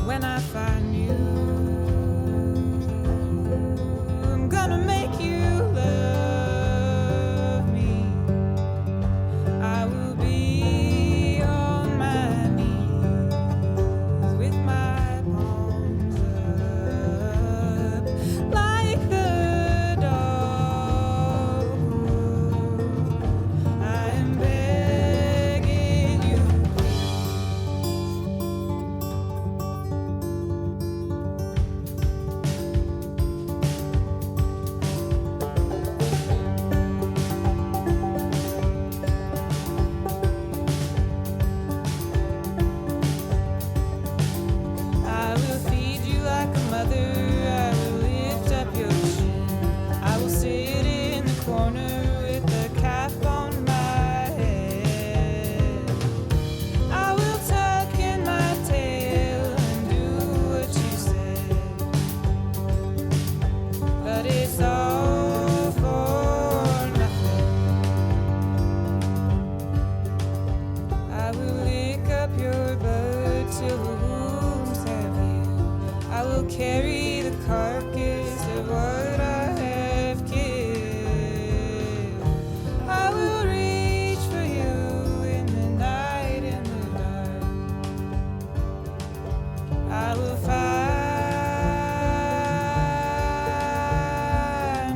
when I find you, I'm gonna make you love me. I will be on my knees with my palms up like the dogwood. I am begging you. I will feed you like a mother. I will lift up your chin. I will sit in the corner with a cap on my head. I will tuck in my tail and do what you said. But it's all for nothing. I will lick up your blood till the wounds have healed. I will carry the carcass of what I have killed. I will reach for you in the night, in the dark. I will find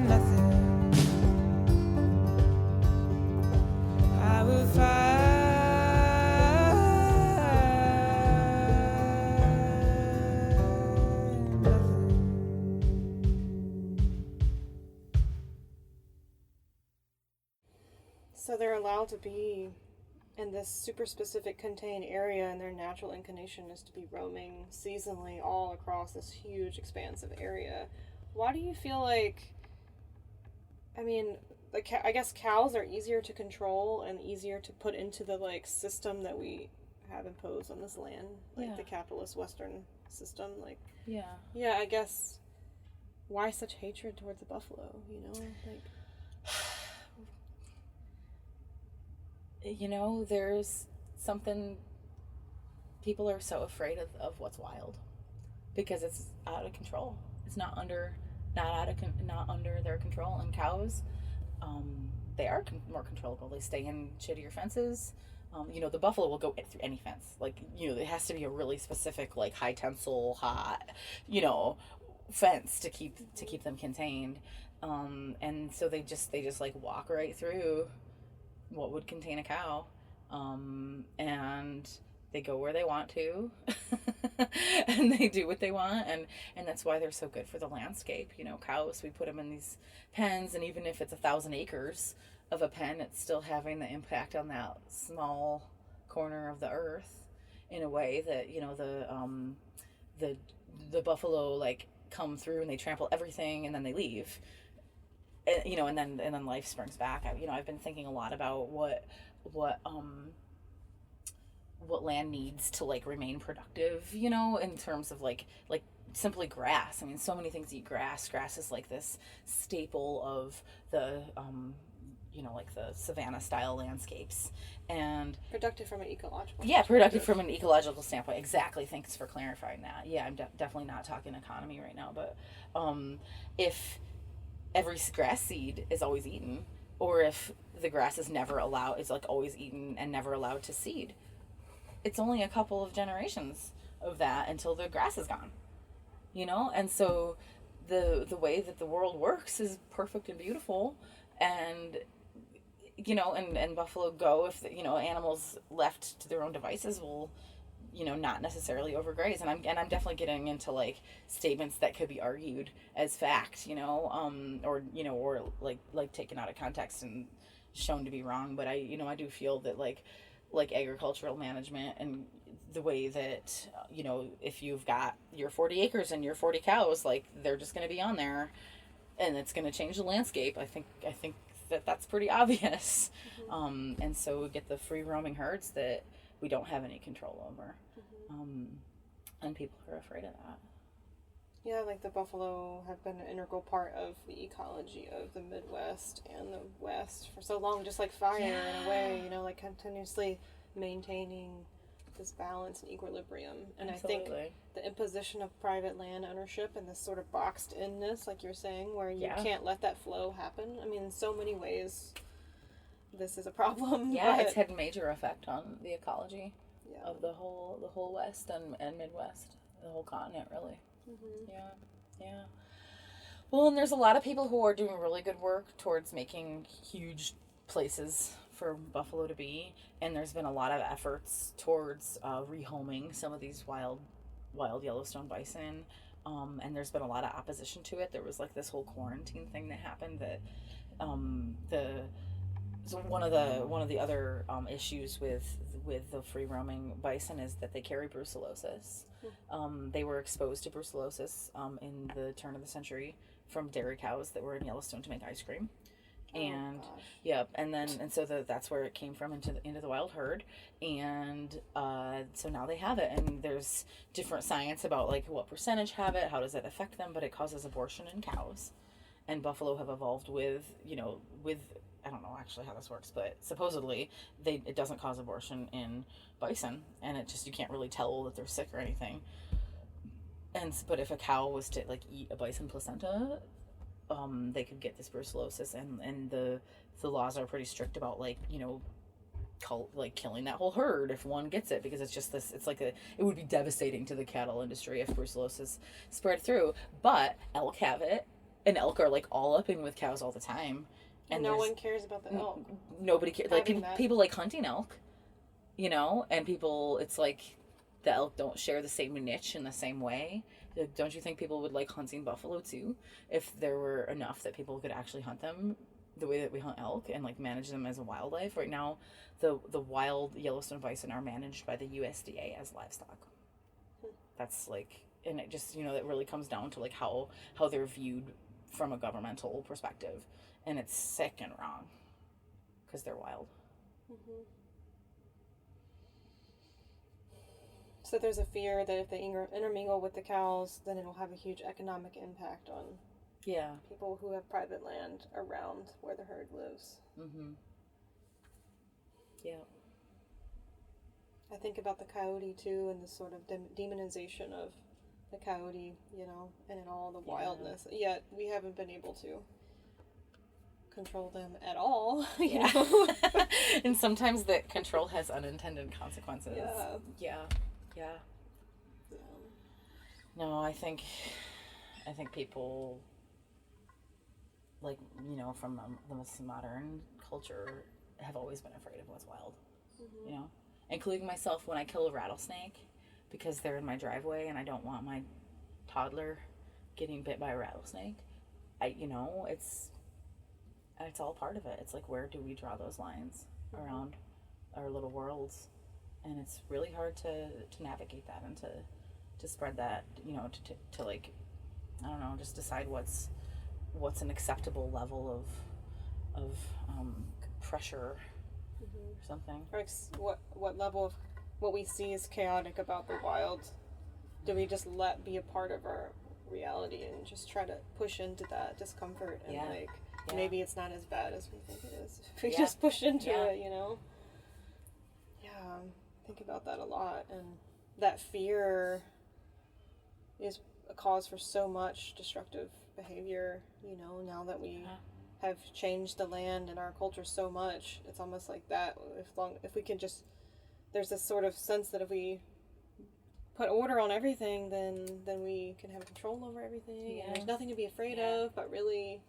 nothing. I will find nothing. So they're allowed to be in this super specific contained area, and their natural inclination is to be roaming seasonally all across this huge expansive area. Why do you feel like, I mean, I guess cows are easier to control and easier to put into the like system that we have imposed on this land, like Yeah. the capitalist Western system. Like, Yeah. yeah, I guess why such hatred towards the buffalo? You know, like You know, there's something, people are so afraid of what's wild because it's out of control. It's not under their control. And cows, they are more controllable. They stay in shittier fences. You know, the buffalo will go through any fence. Like, you know, it has to be a really specific, like, high tensile, hot, you know, fence to keep them contained. And so they just like walk right through what would contain a cow, and they go where they want to, and they do what they want, and that's why they're so good for the landscape. You know, cows, we put them in these pens, and even if it's 1,000 acres of a pen, it's still having the impact on that small corner of the earth in a way that, you know, the buffalo like come through and they trample everything and then they leave. You know, and then life springs back. I've been thinking a lot about what land needs to like remain productive, you know, in terms of like simply grass. I mean, so many things eat grass. Grass is like this staple of the you know, like the savanna style landscapes, and productive from an ecological. Yeah, productive from an ecological standpoint. Exactly. Thanks for clarifying that. Yeah, I'm definitely not talking economy right now, but if every grass seed is always eaten, or if the grass is like always eaten and never allowed to seed, it's only a couple of generations of that until the grass is gone, you know? And so the way that the world works is perfect and beautiful, and you know, and buffalo go, if you know, animals left to their own devices will, you know, not necessarily overgraze. And I'm definitely getting into like statements that could be argued as fact, you know, or you know, or like taken out of context and shown to be wrong. But I do feel that like agricultural management and the way that, you know, if you've got your 40 acres and your 40 cows, like they're just going to be on there, and it's going to change the landscape. I think that's pretty obvious. Mm-hmm. And so we get the free roaming herds that we don't have any control over. Mm-hmm. And people are afraid of that. Yeah, like the buffalo have been an integral part of the ecology of the Midwest and the West for so long, just like fire in a way, you know, like continuously maintaining this balance and equilibrium. And Absolutely. I think the imposition of private land ownership and this sort of boxed inness, like you're saying, where you can't let that flow happen. I mean, in so many ways, this is a problem. Yeah, it's had a major effect on the ecology of the whole West and Midwest, the whole continent, really. Mm-hmm. Yeah. Well, and there's a lot of people who are doing really good work towards making huge places for buffalo to be, and there's been a lot of efforts towards rehoming some of these wild Yellowstone bison, and there's been a lot of opposition to it. There was like this whole quarantine thing that happened that so one of the other issues with the free roaming bison is that they carry brucellosis. They were exposed to brucellosis in the turn of the century from dairy cows that were in Yellowstone to make ice cream. And so that's where it came from into the wild herd, and so now they have it, and there's different science about like what percentage have it, how does it affect them, but it causes abortion in cows, and buffalo have evolved with I don't know actually how this works, but supposedly it doesn't cause abortion in bison, and it just, you can't really tell that they're sick or anything. But if a cow was to like eat a bison placenta, they could get this brucellosis, and the laws are pretty strict about killing that whole herd if one gets it, because it's just this, it would be devastating to the cattle industry if brucellosis spread through. But elk have it, and elk are like all upping with cows all the time, and no one cares about the elk. Nobody cares. Like people like hunting elk, and people, it's like the elk don't share the same niche in the same way. Don't you think people would like hunting buffalo too, if there were enough that people could actually hunt them the way that we hunt elk and like manage them as a wildlife? Right now, the wild Yellowstone bison are managed by the USDA as livestock. That's like, and it just, it really comes down to like how they're viewed from a governmental perspective, and it's sick and wrong because they're wild. Mm-hmm. So there's a fear that if they intermingle with the cows, then it'll have a huge economic impact on people who have private land around where the herd lives. Mm-hmm. Yeah. I think about the coyote too, and the sort of demonization of the coyote, and in all the wildness. Yet we haven't been able to control them at all. You know? And sometimes that control has unintended consequences. Yeah. No, I think people, like, from the most modern culture, have always been afraid of what's wild. Mm-hmm. Including myself when I kill a rattlesnake, because they're in my driveway and I don't want my toddler getting bit by a rattlesnake. It's all part of it. It's like, where do we draw those lines around our little worlds? And it's really hard to navigate that and to spread that, to like, I don't know, just decide what's an acceptable level of pressure or something. Or what level of what we see is chaotic about the wild do we just let be a part of our reality and just try to push into that discomfort and maybe it's not as bad as we think it is if we just push into it, think about that a lot, and that fear is a cause for so much destructive behavior, now that we have changed the land and our culture so much. It's almost like that, if we can just, there's this sort of sense that if we put order on everything, then we can have control over everything, and there's nothing to be afraid of, but really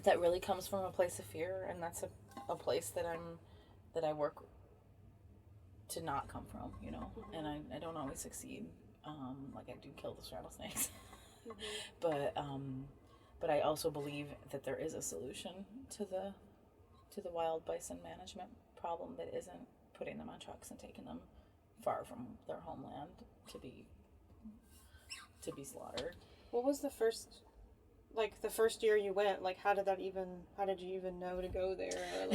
that really comes from a place of fear, and that's a place that I work to not come from, and I don't always succeed. Like, I do kill the rattlesnakes, but I also believe that there is a solution to the wild bison management problem that isn't putting them on trucks and taking them far from their homeland to be slaughtered. What was the first year you went, like, how did you even know to go there?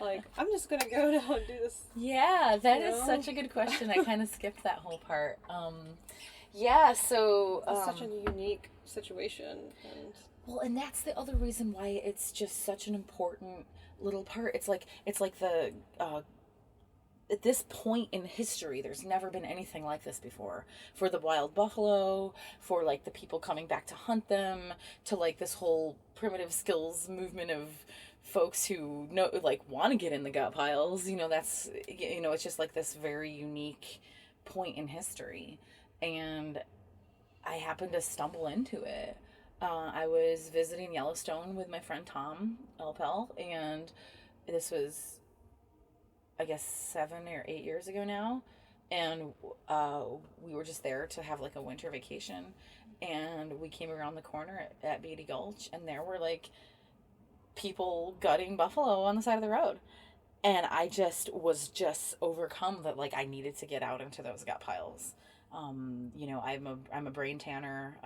Like I'm just gonna go now and do this. Yeah, that is such a good question. I kind of skipped that whole part. So it's such a unique situation, and that's the other reason why it's just such an important little part. It's like the at this point in history, there's never been anything like this before. For the wild buffalo, for like the people coming back to hunt them, to like this whole primitive skills movement of folks who know, like, want to get in the gut piles. That's, it's just like this very unique point in history. And I happened to stumble into it. I was visiting Yellowstone with my friend Tom Elpel, and this was, I guess, 7 or 8 years ago now, and we were just there to have like a winter vacation, and we came around the corner at Beatty Gulch, and there were like people gutting buffalo on the side of the road, and I was just overcome that like I needed to get out into those gut piles. I'm a brain tanner,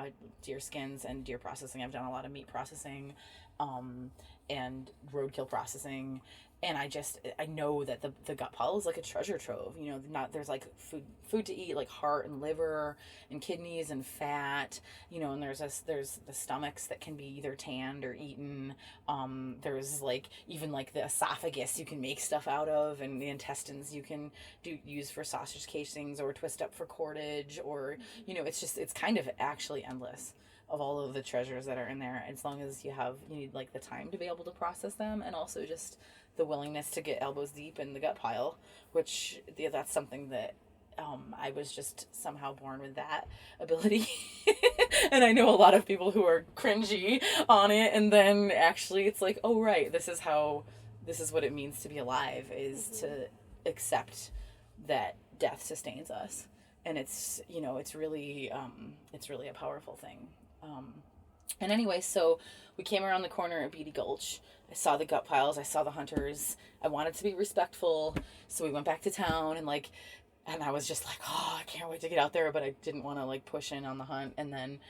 deer skins and deer processing. I've done a lot of meat processing, and roadkill processing. And I know that the gut pile is like a treasure trove. There's like food to eat, like heart and liver and kidneys and fat. And there's the stomachs that can be either tanned or eaten. There's like even like the esophagus you can make stuff out of, and the intestines you can use for sausage casings or twist up for cordage, or it's kind of actually endless of all of the treasures that are in there, as long as you need like the time to be able to process them, and also just the willingness to get elbows deep in the gut pile, which that's something that I was just somehow born with that ability. And I know a lot of people who are cringy on it, and then actually it's like, oh right, this is what it means to be alive, is to accept that death sustains us. And it's really a powerful thing. And anyway, so we came around the corner at Beatty Gulch. I saw the gut piles. I saw the hunters. I wanted to be respectful. So we went back to town, and I was just like, oh, I can't wait to get out there. But I didn't want to like push in on the hunt. And then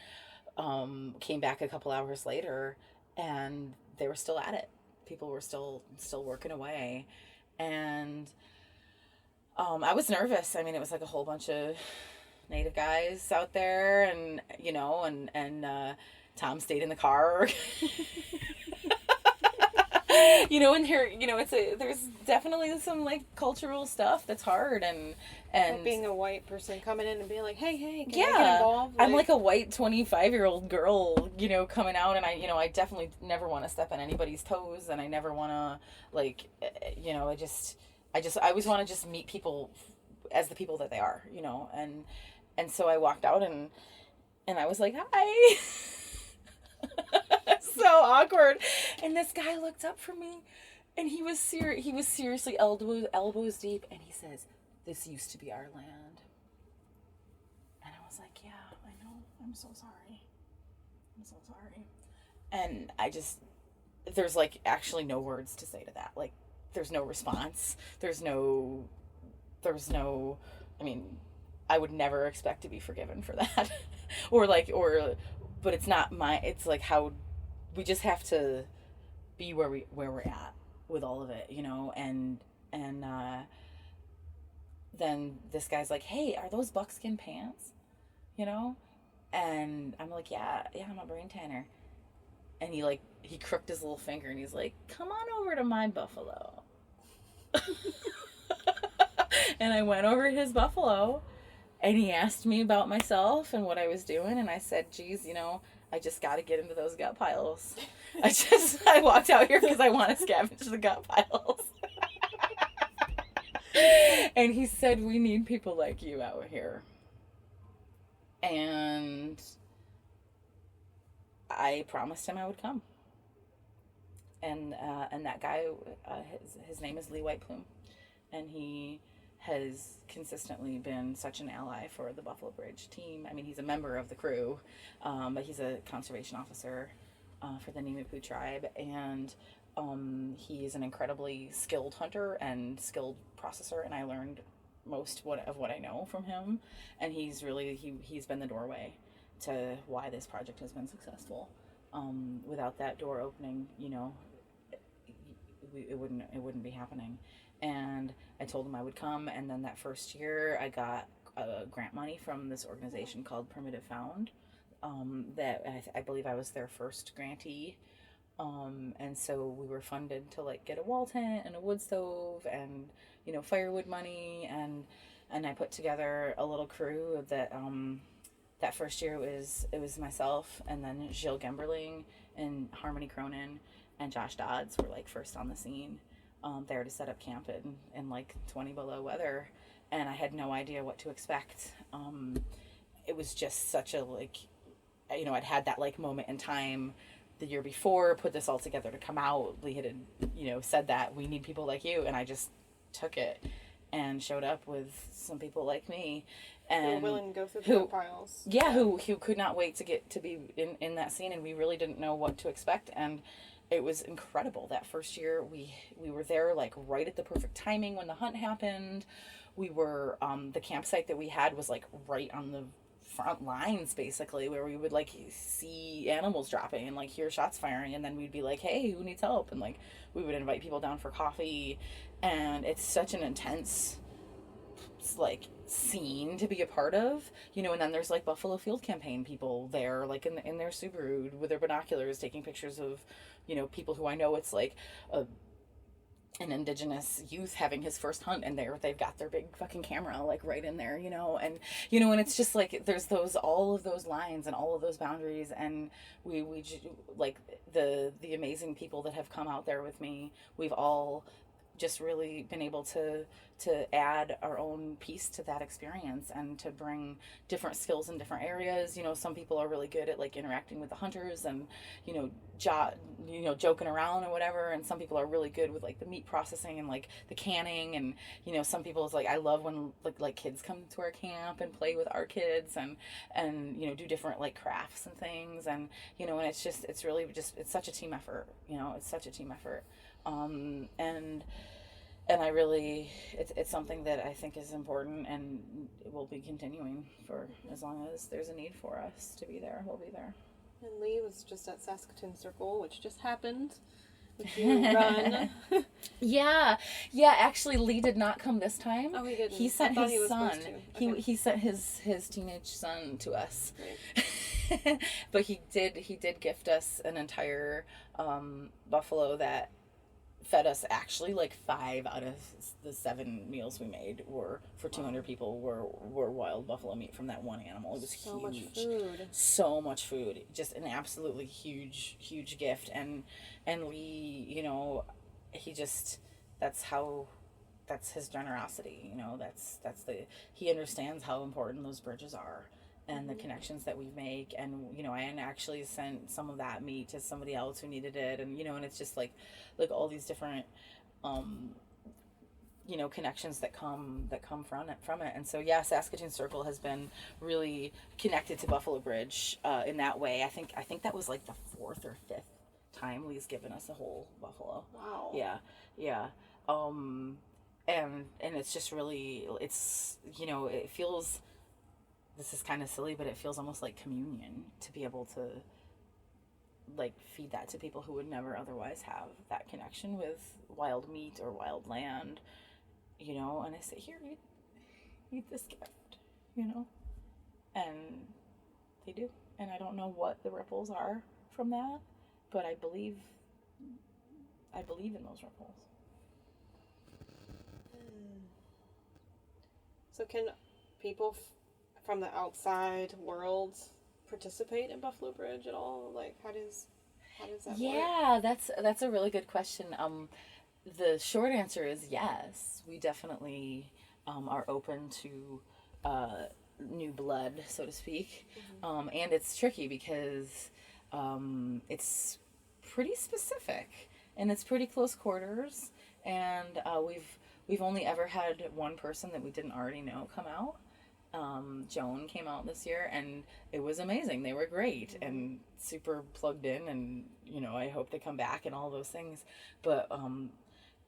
came back a couple hours later, and they were still at it. People were still working away. And I was nervous. I mean, it was like a whole bunch of native guys out there, and Tom stayed in the car. And here, there's definitely some like cultural stuff that's hard, and like being a white person coming in and being like, hey, can I get involved? I'm like a white 25-year-old girl, coming out, and I definitely never want to step on anybody's toes, and I never want to like, I always want to just meet people as the people that they are, and so I walked out, and I was like, hi. So awkward. And this guy looked up from me, and he was seriously elbows deep, and he says, "This used to be our land." And I was like, yeah, I know. I'm so sorry. And there's like actually no words to say to that. Like, there's no response. There's no, I mean, I would never expect to be forgiven for that. But it's not it's like how we just have to be where we're at with all of it, and then this guy's like, hey, are those buckskin pants? And I'm like, yeah, I'm a brain tanner. And he crooked his little finger, and he's like, come on over to my buffalo. And I went over to his buffalo, and he asked me about myself and what I was doing, and I said, geez, I just got to get into those gut piles. I walked out here because I want to scavenge the gut piles. And he said, we need people like you out here. And I promised him I would come. And that guy, his name is Lee White Plume, and he has consistently been such an ally for the Buffalo Bridge team. I mean, he's a member of the crew, but he's a conservation officer for the Nimipu tribe, and he is an incredibly skilled hunter and skilled processor, and I learned most of what I know from him, and he's been the doorway to why this project has been successful. Without that door opening, it wouldn't be happening. And I told him I would come, and then that first year I got grant money from this organization called Primitive Found, that I believe I was their first grantee, And so we were funded to like get a wall tent and a wood stove and, you know, firewood money. And I put together a little crew that, that first year it was myself and then Jill Gemberling and Harmony Cronin and Josh Dodds were like first on the scene, there to set up camp in like 20 below weather. And I had no idea what to expect. It was just such a, like, you know, I'd had that like moment in time the year before, put this all together to come out. Lee had, you know, said that we need people like you, and I just took it and showed up with some people like me, and who were willing to go through the piles. Yeah, who could not wait to get to be in that scene, and we really didn't know what to expect, and it was incredible. That first year we were there like right at the perfect timing when the hunt happened. We were the campsite that we had was like right on the front lines, basically, where we would like see animals dropping and like hear shots firing, and then we'd be like, hey, who needs help? And like we would invite people down for coffee, and it's such an intense like scene to be a part of, you know. And then there's like Buffalo Field Campaign people there, like in their Subaru with their binoculars taking pictures of, you know, people who I know it's like an indigenous youth having his first hunt, and they've got their big fucking camera like right in there, you know. And you know, and it's just like there's all of those lines and all of those boundaries, and we like the amazing people that have come out there with me, we've all just really been able to add our own piece to that experience and to bring different skills in different areas. You know, some people are really good at like interacting with the hunters and, you know, joking around or whatever, and some people are really good with like the meat processing and like the canning, and you know, some people is like, I love when like kids come to our camp and play with our kids and you know, do different like crafts and things, and you know, and it's really just, it's such a team effort, you know, it's such a team effort. And I really, it's something that I think is important, and it will be continuing for as long as there's a need for us to be there. We'll be there. And Lee was just at Saskatoon Circle, which just happened. Which you run. Yeah. Actually, Lee did not come this time. Oh, he didn't. He sent his son. Okay. He sent his teenage son to us. Right. But he did gift us an entire buffalo that fed us actually like 5 out of the 7 meals we made were for 200 people were wild buffalo meat from that one animal. It was so huge. So much food. Just an absolutely huge gift. And Lee, you know, that's his generosity, you know. He understands how important those bridges are and the connections that we make. And you know, I actually sent some of that meat to somebody else who needed it, and you know, and it's just like all these different you know, connections that come from it. And so yeah, Saskatoon Circle has been really connected to Buffalo Bridge in that way. I think that was like the 4th or 5th time Lee's given us a whole buffalo. Wow. Yeah. And it's just really, it's, you know, it feels, this is kind of silly, but it feels almost like communion to be able to like feed that to people who would never otherwise have that connection with wild meat or wild land, you know. And I say, here, eat this gift, you know, and they do. And I don't know what the ripples are from that, but I believe in those ripples. So can people from the outside world participate in Buffalo Bridge at all? Like, how does that work? Yeah, that's a really good question. The short answer is yes. We definitely are open to new blood, so to speak. And it's tricky because it's pretty specific and it's pretty close quarters, and we've only ever had one person that we didn't already know come out. Joan came out this year, and it was amazing. They were great and super plugged in, and you know, I hope they come back and all those things. But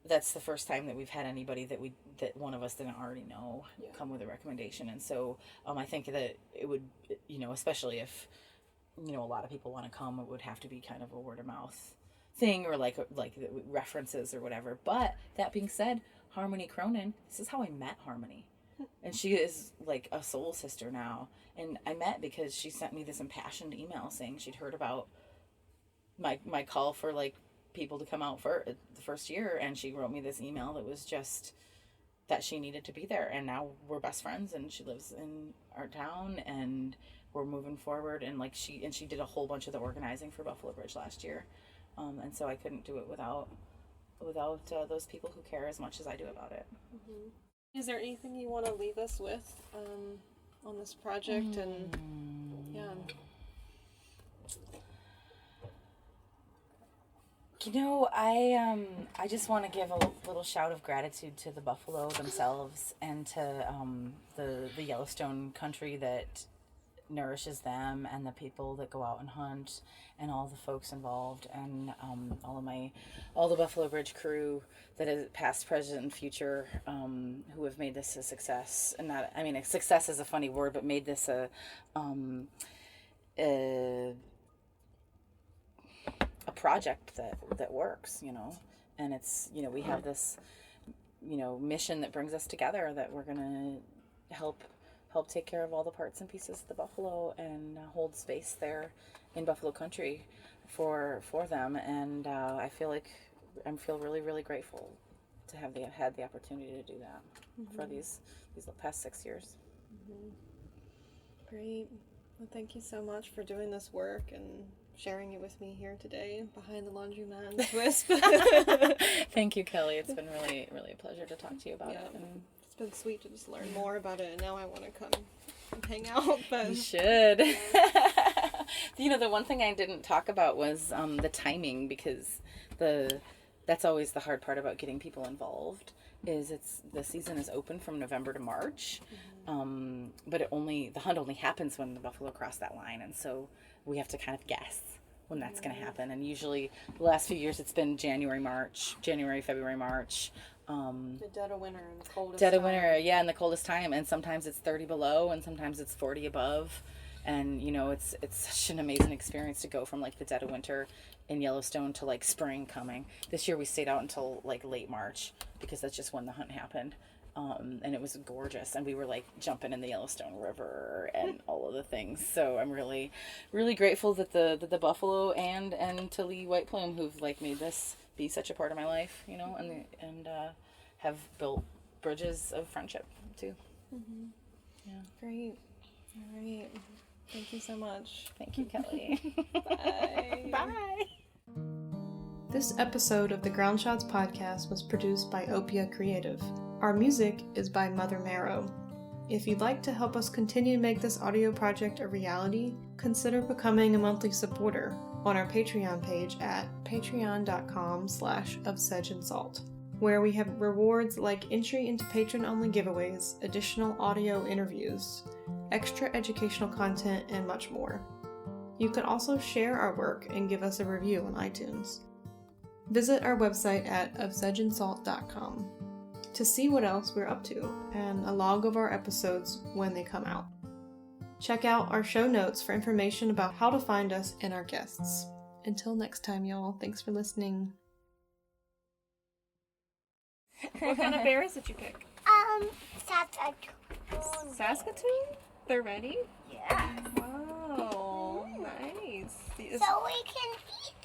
that's the first time that we've had anybody that one of us didn't already know come with a recommendation. And so I think that it would, you know, especially if, you know, a lot of people want to come, it would have to be kind of a word of mouth thing, or like references or whatever. But that being said, Harmony Cronin, this is how I met Harmony. And she is like a soul sister now. And I met because she sent me this impassioned email saying she'd heard about my call for like people to come out for the first year, and she wrote me this email that was just that she needed to be there, and now we're best friends, and she lives in our town, and we're moving forward, and like she did a whole bunch of the organizing for Buffalo Bridge last year, and so I couldn't do it without those people who care as much as I do about it. Is there anything you want to leave us with on this project? And yeah. You know, I just want to give a little shout of gratitude to the buffalo themselves, and to the Yellowstone country that nourishes them, and the people that go out and hunt, and all the folks involved, and all the Buffalo Bridge crew that is past, present, and future, who have made this a success. And not, I mean, success is a funny word, but made this a project that works, you know. And it's, you know, we have this, you know, mission that brings us together, that we're gonna help take care of all the parts and pieces of the buffalo, and hold space there in buffalo country for them. And I feel really, really grateful to have had the opportunity to do that for these past 6 years. Great. Well, thank you so much for doing this work and sharing it with me here today behind the laundromat and Twisp. Thank you, Kelly. It's been really, really a pleasure to talk to you about it. And it's been sweet to just learn more about it, and now I want to come and hang out. But you should. You know, the one thing I didn't talk about was the timing, because that's always the hard part about getting people involved. Is the season is open from November to March, but the hunt only happens when the buffalo cross that line, and so we have to kind of guess when that's going to happen. And usually the last few years it's been January, February, March. The dead of winter and the coldest Dead of winter, yeah, and the coldest time. And sometimes it's 30 below, and sometimes it's 40 above. And, you know, it's such an amazing experience to go from like the dead of winter in Yellowstone to like spring coming. This year we stayed out until like late March, because that's just when the hunt happened. And it was gorgeous, and we were like jumping in the Yellowstone River and all of the things. So I'm really, really grateful that the buffalo and to Lee White Plume, who've like made this be such a part of my life, you know, and have built bridges of friendship too. Yeah. Great. All right. Thank you so much. Thank you, Kelly. Bye. Bye. This episode of the Ground Shots podcast was produced by Opia Creative. Our music is by Mother Marrow. If you'd like to help us continue to make this audio project a reality, consider becoming a monthly supporter on our Patreon page at patreon.com/ofsedgeandsalt, where we have rewards like entry into patron-only giveaways, additional audio interviews, extra educational content, and much more. You can also share our work and give us a review on iTunes. Visit our website at ofsedgeandsalt.com to see what else we're up to, and a log of our episodes when they come out. Check out our show notes for information about how to find us and our guests. Until next time, y'all, thanks for listening. What kind of berries did you pick? Saskatoon. Saskatoon? They're ready? Yeah. Wow, nice. So we can eat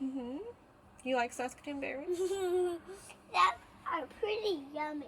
them. You like Saskatoon berries? That are pretty yummy.